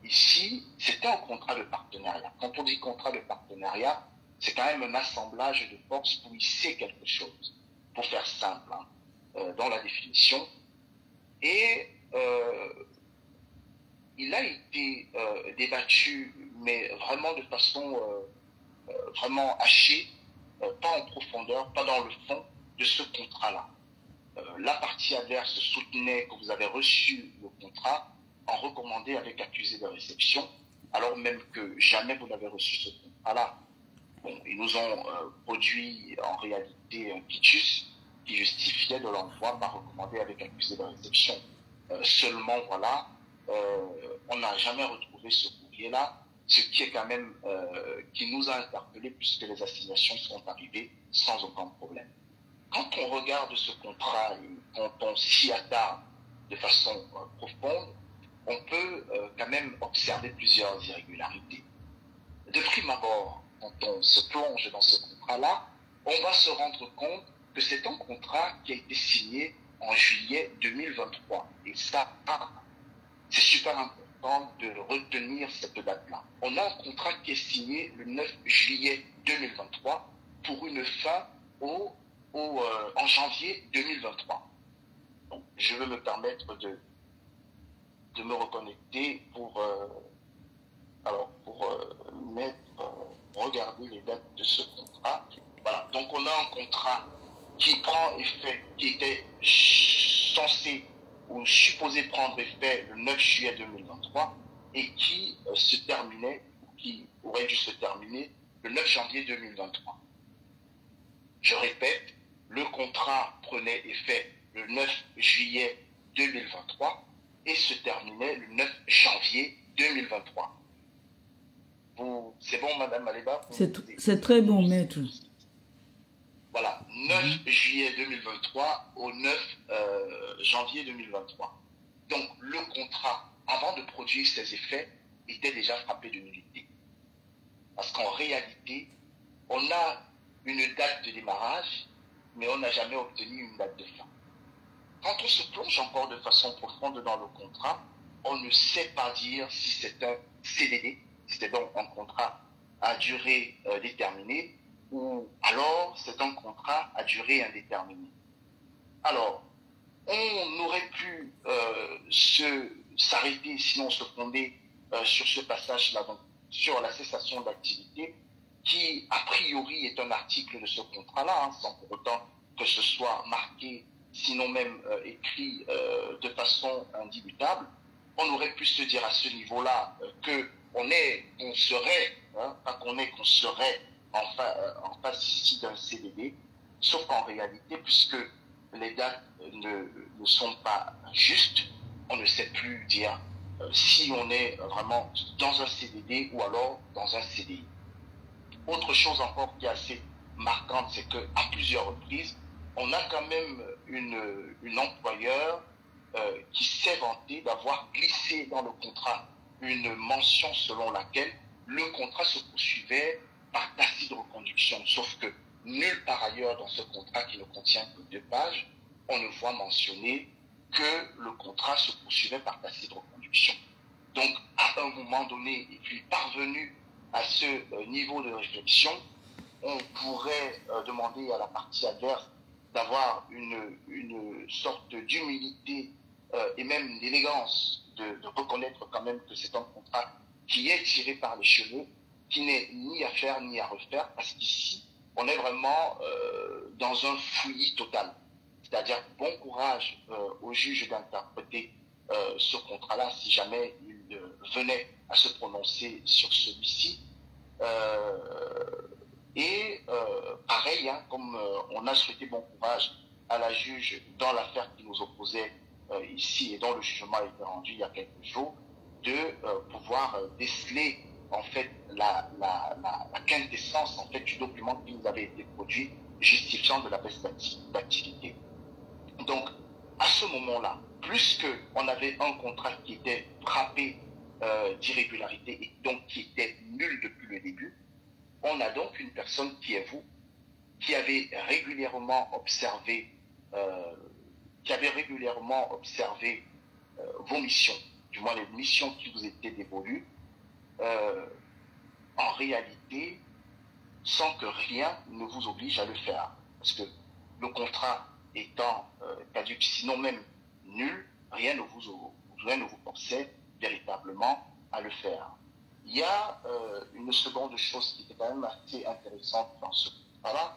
ici, c'était un contrat de partenariat. Quand on dit contrat de partenariat, c'est quand même un assemblage de forces pour hisser quelque chose, pour faire simple, dans la définition. Et il a été débattu, mais vraiment de façon vraiment hachée, pas en profondeur, pas dans le fond de ce contrat-là. La partie adverse soutenait que vous avez reçu le contrat en recommandé avec accusé de réception, alors même que jamais vous n'avez reçu ce contrat-là. Bon, ils nous ont produit en réalité un quitus qui justifiait de l'envoi par recommandé avec accusé de réception. Seulement, voilà, on n'a jamais retrouvé ce courrier-là, ce qui est quand même, qui nous a interpellés puisque les assignations sont arrivées sans aucun problème. Quand on regarde ce contrat et quand on s'y attarde de façon profonde, on peut quand même observer plusieurs irrégularités. De prime abord, quand on se plonge dans ce contrat-là, on va se rendre compte que c'est un contrat qui a été signé en juillet 2023. Et ça, c'est super important de retenir cette date-là. On a un contrat qui est signé le 9 juillet 2023 pour une fin en janvier 2023. Donc, je veux me permettre de me reconnecter pour regarder les dates de ce contrat. Voilà. Donc on a un contrat qui prend effet, qui était censé ou supposé prendre effet le 9 juillet 2023 et qui se terminait, qui aurait dû se terminer le 9 janvier 2023. Je répète, le contrat prenait effet le 9 juillet 2023 et se terminait le 9 janvier 2023. C'est bon, Madame Maléba? C'est très bon, maître. Voilà, 9 juillet 2023 au 9 janvier 2023. Donc, le contrat, avant de produire ses effets, était déjà frappé de nullité. Parce qu'en réalité, on a une date de démarrage, mais on n'a jamais obtenu une date de fin. Quand on se plonge encore de façon profonde dans le contrat, on ne sait pas dire si c'est un CDD, si c'est donc un contrat à durée déterminée, ou alors c'est un contrat à durée indéterminée. Alors, on aurait pu s'arrêter, sinon se fonder sur ce passage-là, donc sur la cessation d'activité, qui a priori est un article de ce contrat-là, sans pour autant que ce soit marqué, sinon même écrit de façon indubitable. On aurait pu se dire à ce niveau-là qu'on serait en face ici d'un CDD, sauf qu'en réalité, puisque les dates ne sont pas justes, on ne sait plus dire si on est vraiment dans un CDD ou alors dans un CDI. Autre chose encore qui est assez marquante, c'est qu'à plusieurs reprises, on a quand même une employeur qui s'est vantée d'avoir glissé dans le contrat une mention selon laquelle le contrat se poursuivait par tacite reconduction. Sauf que nulle part ailleurs dans ce contrat qui ne contient que 2 pages, on ne voit mentionner que le contrat se poursuivait par tacite reconduction. Donc, à un moment donné, et puis parvenu à ce niveau de réflexion, on pourrait demander à la partie adverse d'avoir une sorte d'humilité et même d'élégance, de reconnaître quand même que c'est un contrat qui est tiré par les cheveux, qui n'est ni à faire ni à refaire, parce qu'ici, on est vraiment dans un fouillis total. C'est-à-dire, bon courage au juge d'interpréter ce contrat-là si jamais il venait à se prononcer sur celui-ci. Pareil, comme on a souhaité bon courage à la juge dans l'affaire qui nous opposait ici et dont le jugement a été rendu il y a quelques jours, de pouvoir déceler en fait la quintessence en fait du document qui nous avait été produit justifiant de la baisse d'activité. Donc, à ce moment-là, plus qu'on avait un contrat qui était frappé d'irrégularité et donc qui était nul depuis le début, on a donc une personne qui est vous, qui avait régulièrement observé, vos missions, du moins les missions qui vous étaient dévolues, en réalité, sans que rien ne vous oblige à le faire. Parce que le contrat étant caduc, sinon même nul, rien ne vous forçait véritablement à le faire. Il y a une seconde chose qui était quand même assez intéressante dans ce contrat-là,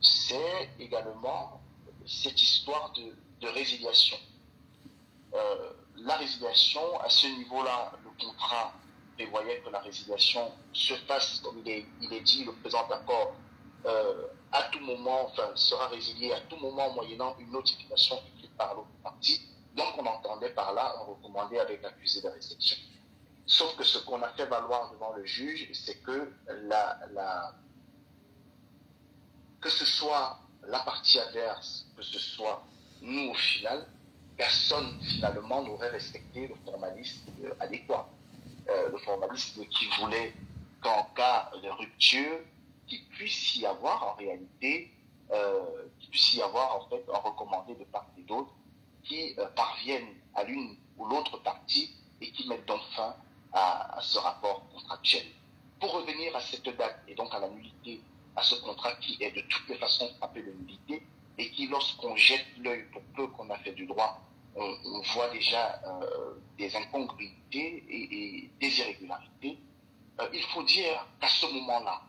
c'est également cette histoire de résiliation. La résiliation, à ce niveau-là, le contrat prévoyait que la résiliation se fasse, comme il est dit, le présent accord, à tout moment, enfin, sera résilié à tout moment moyennant une notification écrite par l'autre partie. Donc, on entendait par là, on recommandait avec l'accusé de réception. Sauf que ce qu'on a fait valoir devant le juge, c'est que que ce soit la partie adverse, que ce soit nous au final, personne finalement n'aurait respecté le formalisme adéquat. Le formalisme qui voulait qu'en cas de rupture, qu'il puisse y avoir en réalité, qu'il puisse y avoir en fait un recommandé de part et d'autre qui parviennent à l'une ou l'autre partie et qui mettent donc fin à ce rapport contractuel. Pour revenir à cette date et donc à la nullité, à ce contrat qui est de toutes les façons frappé de nullité et qui, lorsqu'on jette l'œil pour peu qu'on a fait du droit, on voit déjà des incongruités et des irrégularités. Il faut dire qu'à ce moment-là,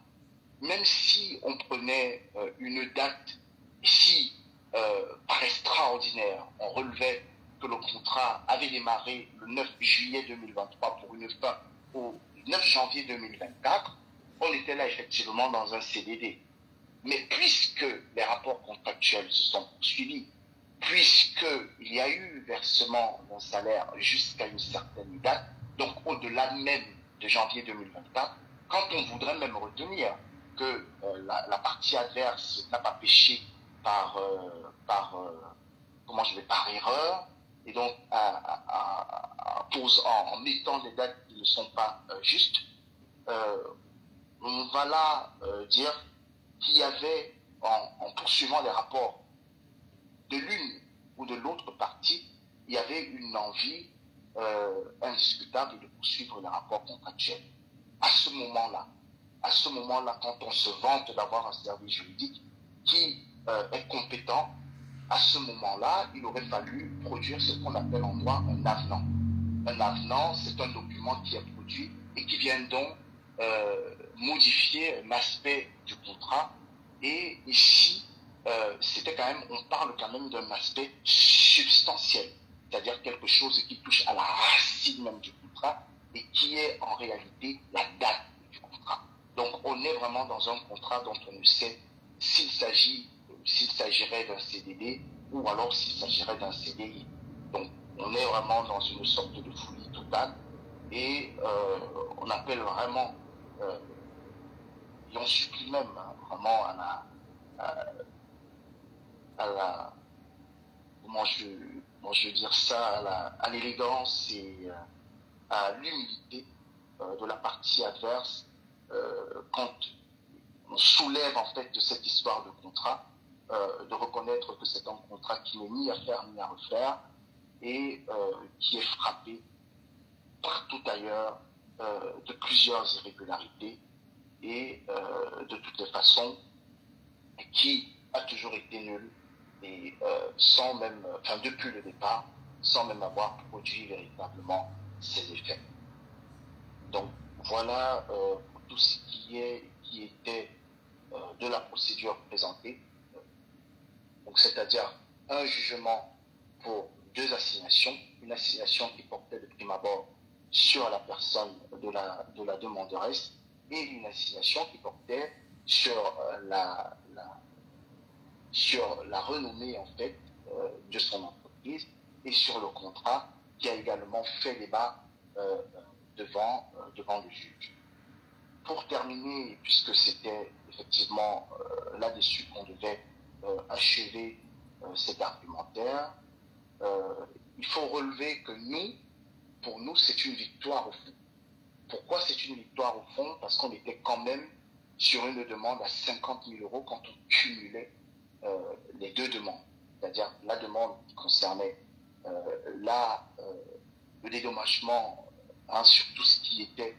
même si on prenait une date, si par extraordinaire, on relevait que le contrat avait démarré le 9 juillet 2023 pour une fin au 9 janvier 2024, on était là effectivement dans un CDD. Mais puisque les rapports contractuels se sont poursuivis, puisqu'il y a eu versement d'un salaire jusqu'à une certaine date, donc au-delà même de janvier 2024, quand on voudrait même retenir que la partie adverse n'a pas péché par erreur, et donc en mettant des dates qui ne sont pas justes, on va là dire qu'il y avait, en poursuivant les rapports de l'une ou de l'autre partie, il y avait une envie indiscutable de poursuivre les rapports contractuels. À ce moment-là, quand on se vante d'avoir un service juridique qui est compétent, à ce moment-là, il aurait fallu produire ce qu'on appelle en droit un avenant. Un avenant, c'est un document qui est produit et qui vient donc modifier un aspect du contrat. Et ici, on parle quand même d'un aspect substantiel, c'est-à-dire quelque chose qui touche à la racine même du contrat et qui est en réalité la date du contrat. Donc, on est vraiment dans un contrat dont on ne sait s'il s'agirait d'un CDD ou alors s'il s'agirait d'un CDI. Donc, on est vraiment dans une sorte de fouillis totale et on appelle vraiment, et on supplie même vraiment à la comment je veux dire ça, à l'élégance et à l'humilité de la partie adverse quand on soulève en fait cette histoire de contrat, de reconnaître que c'est un contrat qui n'est ni à faire ni à refaire et qui est frappé partout ailleurs de plusieurs irrégularités et de toutes les façons qui a toujours été nul et sans même, depuis le départ, sans même avoir produit véritablement ses effets. Donc voilà pour tout ce qui était de la procédure présentée. Donc c'est-à-dire un jugement pour deux assignations, une assignation qui portait de prime abord sur la personne de la demanderesse et une assignation qui portait sur sur la renommée en fait de son entreprise et sur le contrat qui a également fait débat devant le juge. Pour terminer, puisque c'était effectivement là-dessus qu'on devait achever cet argumentaire, il faut relever que pour nous, c'est une victoire au fond. Pourquoi c'est une victoire au fond? Parce qu'on était quand même sur une demande à 50 000 € quand on cumulait les deux demandes. C'est-à-dire la demande qui concernait le dédommagement sur tout ce qui était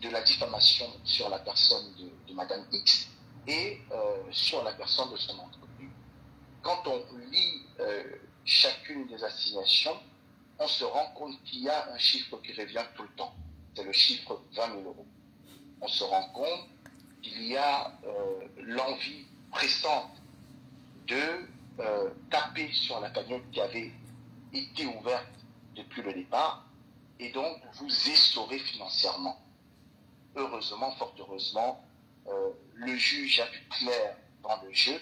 de la diffamation sur la personne de Madame X et sur la personne de son entreprise. Quand on lit chacune des assignations, on se rend compte qu'il y a un chiffre qui revient tout le temps. C'est le chiffre 20 000 euros. On se rend compte qu'il y a l'envie pressante de taper sur la cagnotte qui avait été ouverte depuis le départ et donc vous essorer financièrement. Heureusement, fort heureusement, le juge a pu clair dans le jeu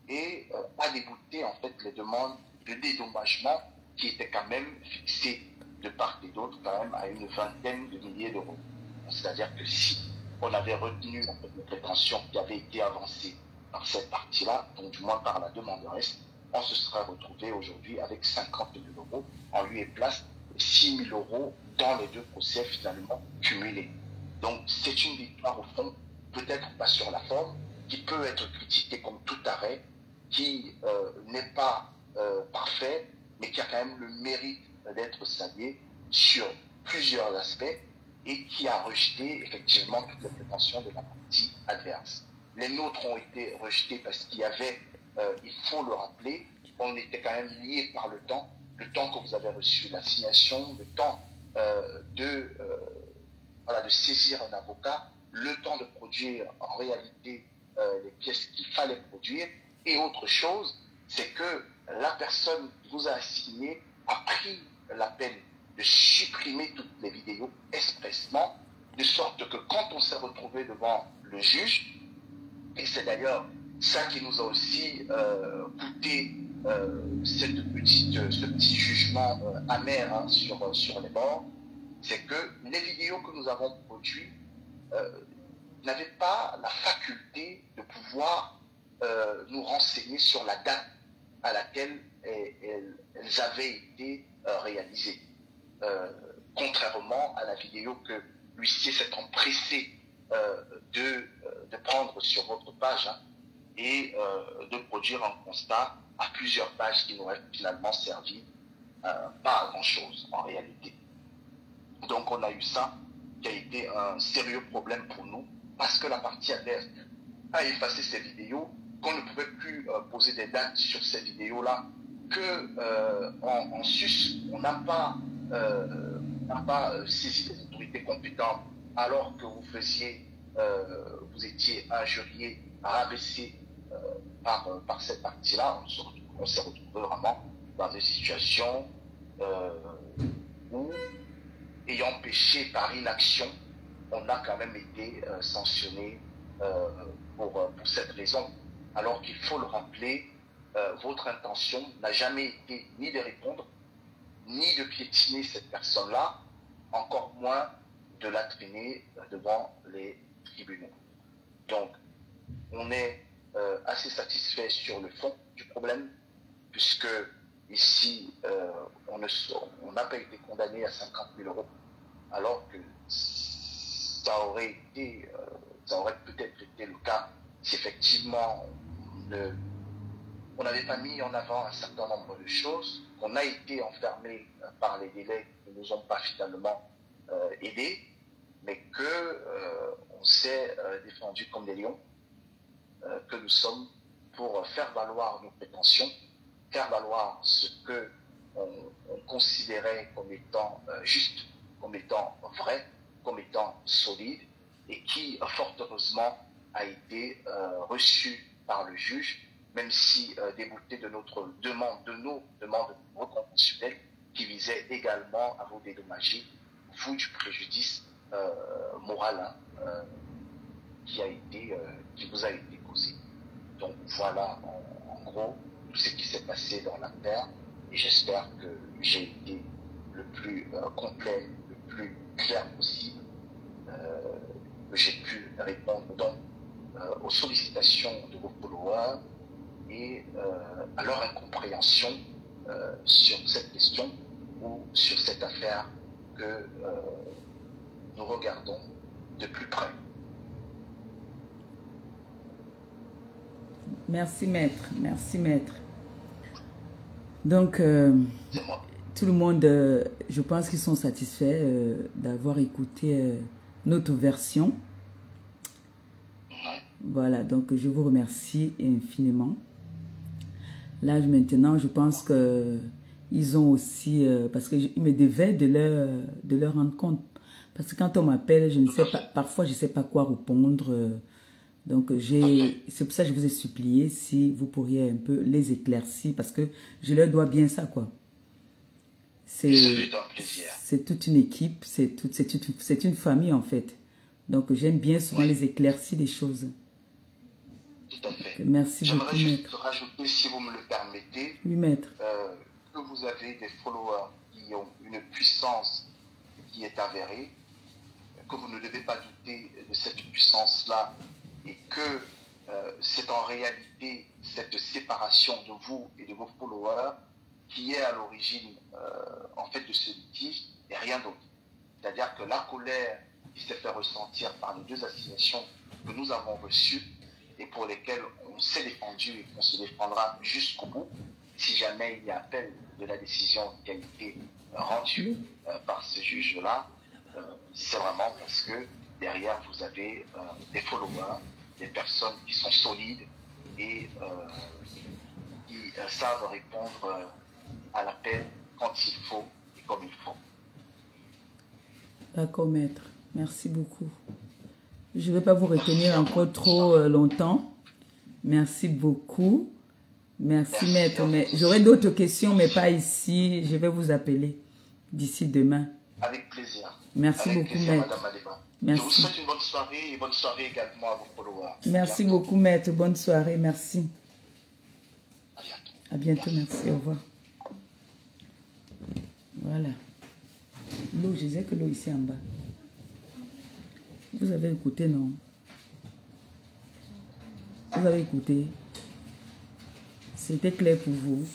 et a débouté en fait les demandes de dédommagement qui étaient quand même fixées de part et d'autre quand même à une vingtaine de milliers d'euros. C'est-à-dire que si on avait retenu en fait, les prétentions qui avaient été avancées par cette partie-là, donc du moins par la demanderesse, on se serait retrouvé aujourd'hui avec 50 000 euros en lieu et place de 6 000 euros dans les deux procès finalement cumulés. Donc c'est une victoire au fond, peut-être pas sur la forme, qui peut être critiquée comme tout arrêt, qui n'est pas parfait, mais qui a quand même le mérite d'être salué sur plusieurs aspects et qui a rejeté effectivement toutes les prétentions de la partie adverse. Les nôtres ont été rejetés parce qu'il y avait, il faut le rappeler, on était quand même liés par le temps que vous avez reçu l'assignation, le temps de saisir un avocat, le temps de produire en réalité les pièces qu'il fallait produire, et autre chose, c'est que la personne qui vous a assigné a pris la peine de supprimer toutes les vidéos expressement, de sorte que quand on s'est retrouvé devant le juge, et c'est d'ailleurs ça qui nous a aussi coûté ce petit jugement amer sur les bords, c'est que les vidéos que nous avons produites n'avaient pas la faculté de pouvoir nous renseigner sur la date à laquelle elles avaient été réalisées. Contrairement à la vidéo que l'huissier s'est empressé de prendre sur votre page et de produire un constat à plusieurs pages qui n'auraient finalement servi pas à grand-chose en réalité. Donc on a eu ça qui a été un sérieux problème pour nous parce que la partie adverse a effacé ces vidéos, qu'on ne pouvait plus poser des dates sur ces vidéos-là, que en sus, on n'a pas saisi les autorités compétentes alors que vous étiez injurié, rabaissé par cette partie-là. On s'est retrouvé vraiment dans une situation où, ayant péché par inaction, on a quand même été sanctionné pour cette raison. Alors qu'il faut le rappeler, votre intention n'a jamais été ni de répondre, ni de piétiner cette personne-là, encore moins de la traîner devant les tribunaux. Donc, on est assez satisfait sur le fond du problème, puisque ici, on n'a pas été condamné à 50 000 euros, alors que ça aurait peut-être été le cas si effectivement on n'avait pas mis en avant un certain nombre de choses, qu'on a été enfermé par les délais qui ne nous ont pas finalement aidés, mais qu'on s'est défendu comme des lions, que nous sommes pour faire valoir nos prétentions, faire valoir ce que on considérait comme étant juste, comme étant vrai, comme étant solide, et qui, fort heureusement, a été reçu par le juge, même si débouté de nos demandes reconventionnelles qui visaient également à vous dédommager, vous, du préjudice moral qui vous a été causé. Donc voilà en gros tout ce qui s'est passé dans l'affaire, et j'espère que j'ai été le plus complet, le plus clair possible, que j'ai pu répondre donc aux sollicitations de vos followers et à leur incompréhension sur cette question ou sur cette affaire que nous regardons de plus près. Merci maître, merci maître. Donc, tout le monde, je pense qu'ils sont satisfaits d'avoir écouté notre version. Voilà, donc je vous remercie infiniment. Là, maintenant, je pense que ils ont aussi, parce qu'ils me devaient de leur rendre compte. Parce que quand on m'appelle, je ne sais pas, parfois je ne sais pas quoi répondre. Donc, c'est pour ça que je vous ai supplié si vous pourriez un peu les éclaircir, parce que je leur dois bien ça, quoi. C'est toute une équipe, c'est une famille, en fait. Donc, j'aime bien souvent les éclaircir des choses. Tout à fait. Merci beaucoup, maître. J'aimerais juste rajouter, si vous me le permettez, oui, maître. Que vous avez des followers qui ont une puissance qui est avérée, que vous ne devez pas douter de cette puissance-là et que c'est en réalité cette séparation de vous et de vos followers qui est à l'origine en fait de ce litige et rien d'autre. C'est-à-dire que la colère qui s'est fait ressentir par les deux assignations que nous avons reçues et pour lesquelles on s'est défendu et qu'on se défendra jusqu'au bout, si jamais il y a appel de la décision qui a été rendue par ce juge-là, c'est vraiment parce que derrière vous avez des followers, des personnes qui sont solides et qui savent répondre à l'appel quand il faut et comme il faut. D'accord, maître. Merci beaucoup. Je ne vais pas vous retenir encore trop longtemps. Merci beaucoup. Merci, maître. J'aurai d'autres questions, mais pas ici. Je vais vous appeler d'ici demain. Avec plaisir. Merci beaucoup, maître. Madame Adeba. Merci. Je vous souhaite une bonne soirée et bonne soirée également à vos followers. Merci beaucoup, maître. Bonne soirée. Merci. À bientôt. À bientôt. Merci. Au revoir. Voilà. L'eau, je disais que l'eau ici en bas. Vous avez écouté, non? Vous avez écouté? C'était clair pour vous?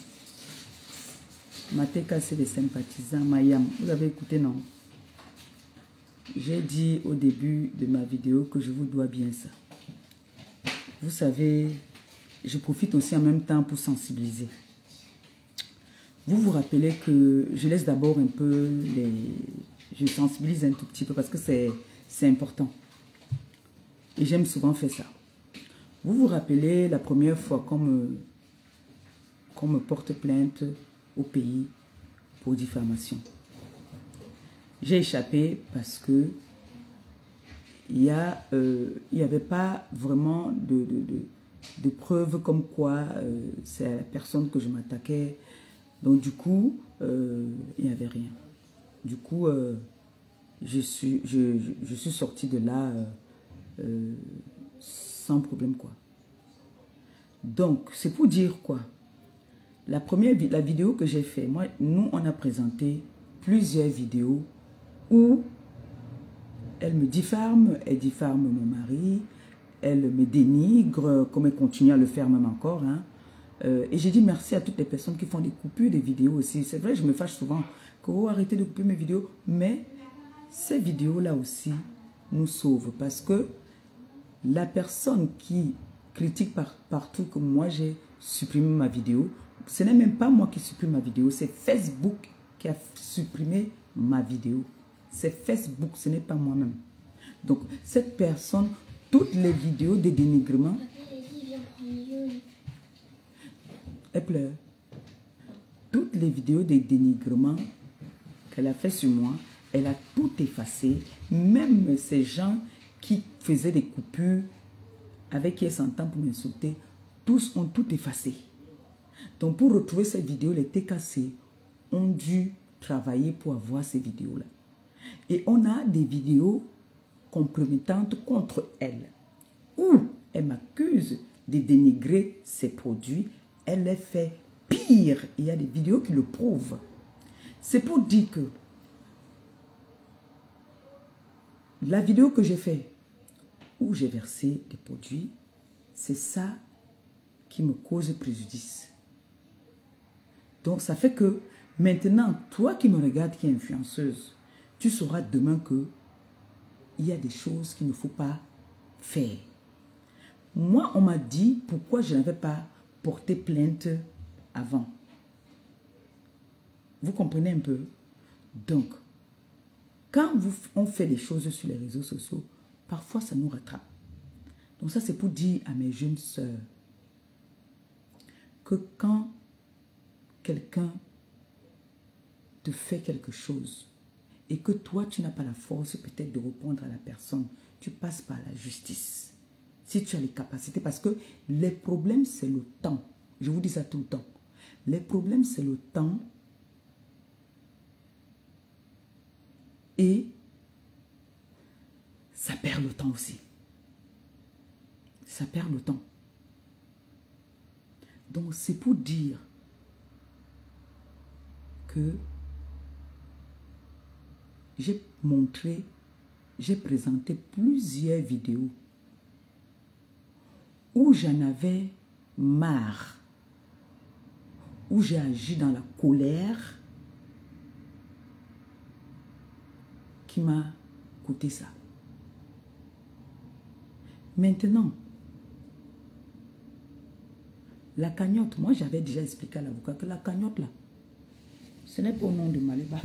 Mateka, c'est des sympathisants. Mayam, vous avez écouté, non? J'ai dit au début de ma vidéo que je vous dois bien ça. Vous savez, je profite aussi en même temps pour sensibiliser. Vous vous rappelez que je laisse d'abord un peu les... Je sensibilise un tout petit peu parce que c'est important. Et j'aime souvent faire ça. Vous vous rappelez la première fois qu'on me porte plainte au pays pour diffamation. J'ai échappé parce que il n'y avait pas vraiment de preuves comme quoi c'est à la personne que je m'attaquais. Donc du coup, il n'y avait rien. Du coup, je suis sortie de là sans problème, quoi. Donc, c'est pour dire quoi? La vidéo que j'ai fait, nous, on a présenté plusieurs vidéos où elle me diffame, elle diffame mon mari, elle me dénigre, comme elle continue à le faire même encore. Hein. Et j'ai dit merci à toutes les personnes qui font des coupures de vidéos aussi. C'est vrai, je me fâche souvent que vous arrêtez de couper mes vidéos, mais ces vidéos-là aussi nous sauvent parce que la personne qui critique partout que moi j'ai supprimé ma vidéo, ce n'est même pas moi qui supprime ma vidéo, c'est Facebook qui a supprimé ma vidéo. C'est Facebook, ce n'est pas moi-même. Donc, cette personne, toutes les vidéos de dénigrement, elle pleure. Toutes les vidéos de dénigrement qu'elle a fait sur moi, elle a tout effacé. Même ces gens qui faisaient des coupures avec qui elle s'entend pour m'insulter, tous ont tout effacé. Donc, pour retrouver ces vidéos, les TKC ont dû travailler pour avoir ces vidéos-là. Et on a des vidéos compromettantes contre elle, où elle m'accuse de dénigrer ses produits. Elle les fait pire. Il y a des vidéos qui le prouvent. C'est pour dire que la vidéo que j'ai faite, où j'ai versé des produits, c'est ça qui me cause préjudice. Donc, ça fait que maintenant, toi qui me regardes, qui es influenceuse, tu sauras demain que il y a des choses qu'il ne faut pas faire. Moi, on m'a dit pourquoi je n'avais pas porté plainte avant. Vous comprenez un peu? Donc, quand on fait des choses sur les réseaux sociaux, parfois ça nous rattrape. Donc ça, c'est pour dire à mes jeunes sœurs que quand quelqu'un te fait quelque chose et que toi, tu n'as pas la force peut-être de répondre à la personne, tu passes par la justice. Si tu as les capacités, parce que les problèmes, c'est le temps. Je vous dis ça tout le temps. Les problèmes, c'est le temps et ça perd le temps aussi. Ça perd le temps. Donc, c'est pour dire que j'ai présenté plusieurs vidéos où j'en avais marre, où j'ai agi dans la colère qui m'a coûté ça. Maintenant, la cagnotte, moi j'avais déjà expliqué à l'avocat que la cagnotte là, ce n'est pas au nom de Maliba,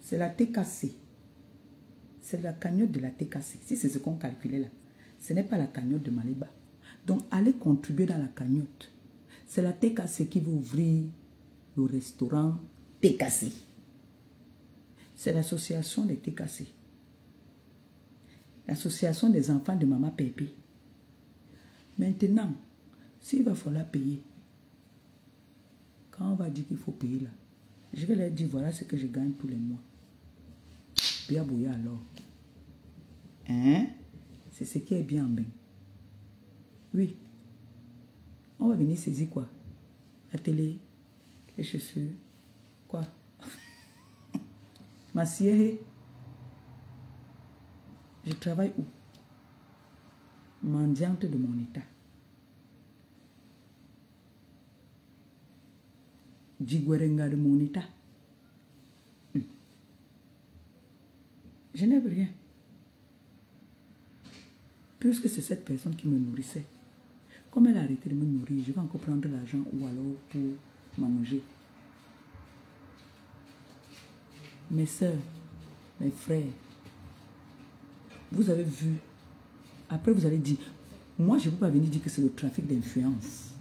c'est la TKC. C'est la cagnotte de la TKC. Si c'est ce qu'on calculait là, ce n'est pas la cagnotte de Maliba. Donc allez contribuer dans la cagnotte. C'est la TKC qui va ouvrir le restaurant TKC. C'est l'association des TKC. L'association des enfants de Maman Pépé. Maintenant, s'il va falloir payer, quand on va dire qu'il faut payer là, je vais leur dire voilà ce que je gagne tous les mois. Bien bouillir alors. Hein? C'est ce qui est bien en bain. Oui. On va venir saisir quoi? La télé, les chaussures, quoi? Ma sière, je travaille où? Mendiante de mon état. Djigwerenga de mon état. Je n'ai rien. Puisque c'est cette personne qui me nourrissait. Comme elle a arrêté de me nourrir, je vais encore prendre l'argent ou alors pour manger. Mes soeurs, mes frères, vous avez vu. Après, vous allez dire, moi, je ne peux pas venir dire que c'est le trafic d'influence.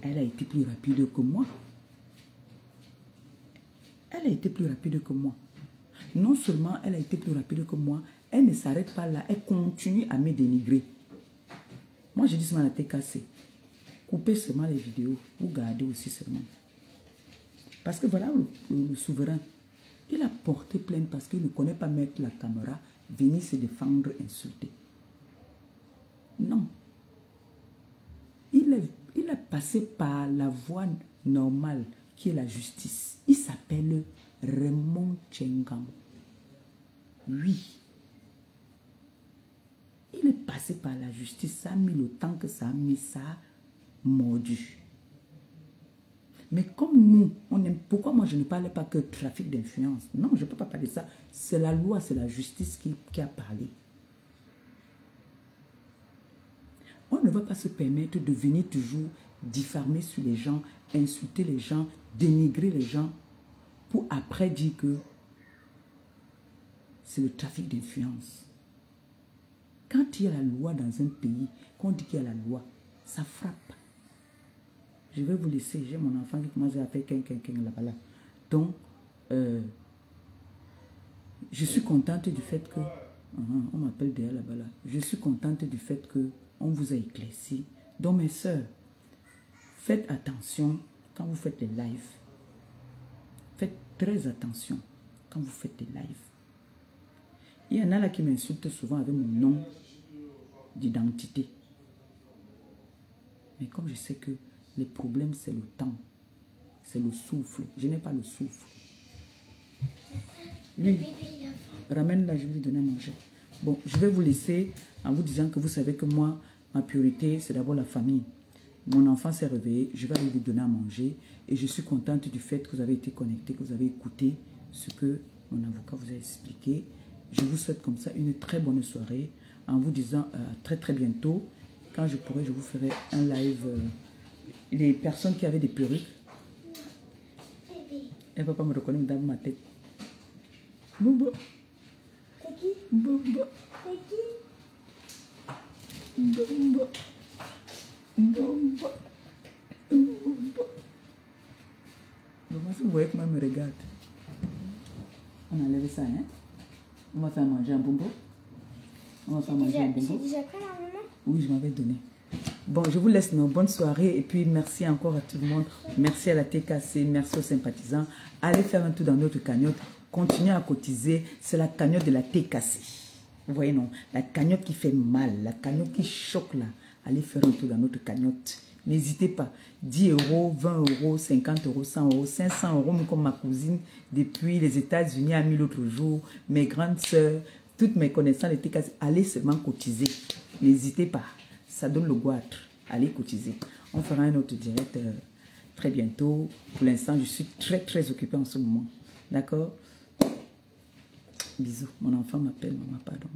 Elle a été plus rapide que moi. Elle a été plus rapide que moi. Non seulement elle a été plus rapide que moi, elle ne s'arrête pas là, elle continue à me dénigrer. Moi, je dis seulement la TKC. Coupez seulement les vidéos, vous gardez aussi seulement. Parce que voilà le souverain. Il a porté plainte parce qu'il ne connaît pas mettre la caméra, venir se défendre, insulter. Non. Il a passé par la voie normale qui est la justice. Il s'appelle Raymond Tchengang. Oui. Il est passé par la justice. Ça a mis le temps que ça a mis, ça a mordu. Mais comme nous, on aime. Pourquoi moi je ne parlais pas que trafic d'influence? Non, je ne peux pas parler de ça. C'est la loi, c'est la justice qui a parlé. On ne va pas se permettre de venir toujours diffamer sur les gens, insulter les gens, dénigrer les gens, pour après dire que c'est le trafic d'influence. Quand il y a la loi dans un pays, qu'on dit qu'il y a la loi, ça frappe. Je vais vous laisser, j'ai mon enfant qui commence à faire quelqu'un là-bas. Là. Donc, je suis contente du fait que, on m'appelle derrière là-bas là, je suis contente du fait que on vous a éclairci. Donc mes soeurs, faites attention quand vous faites les lives. Faites très attention quand vous faites des lives. Il y en a là qui m'insultent souvent avec mon nom d'identité. Mais comme je sais que les problèmes, c'est le temps. C'est le souffle. Je n'ai pas le souffle. Lui, ramène-la, je vais lui donner à manger. Bon, je vais vous laisser en vous disant que vous savez que moi, ma priorité, c'est d'abord la famille. Mon enfant s'est réveillé, je vais aller lui donner à manger. Et je suis contente du fait que vous avez été connecté, que vous avez écouté ce que mon avocat vous a expliqué. Je vous souhaite comme ça une très bonne soirée en vous disant très très bientôt. Quand je pourrai, je vous ferai un live. Les personnes qui avaient des perruques, Elle va pas me reconnaître dans ma tête. Bobo. C'est qui? Bobo. C'est qui? Bobo. Bobo. Bobo. Maman, si vous voyez comment elle me regarde. On enlève ça, hein? On va faire manger un bonbon. On va faire manger un C'est bonbon. déjà prêt, la maman? Oui, je m'avais donné. Bon, je vous laisse une bonne soirée et puis merci encore à tout le monde. Merci à la TKC, merci aux sympathisants. Allez faire un tour dans notre cagnotte. Continuez à cotiser. C'est la cagnotte de la TKC. Vous voyez, non? La cagnotte qui fait mal, la cagnotte qui choque là. Allez faire un tour dans notre cagnotte. N'hésitez pas. 10 euros, 20 euros, 50 euros, 100 euros, 500 euros, même comme ma cousine depuis les États-Unis a mis l'autre jour. Mes grandes sœurs, toutes mes connaissances de TKC, allez seulement cotiser. N'hésitez pas. Ça donne le goût. Allez cotiser. On fera un autre direct très bientôt. Pour l'instant, je suis très occupée en ce moment. D'accord? Bisous. Mon enfant m'appelle. Maman, pardon.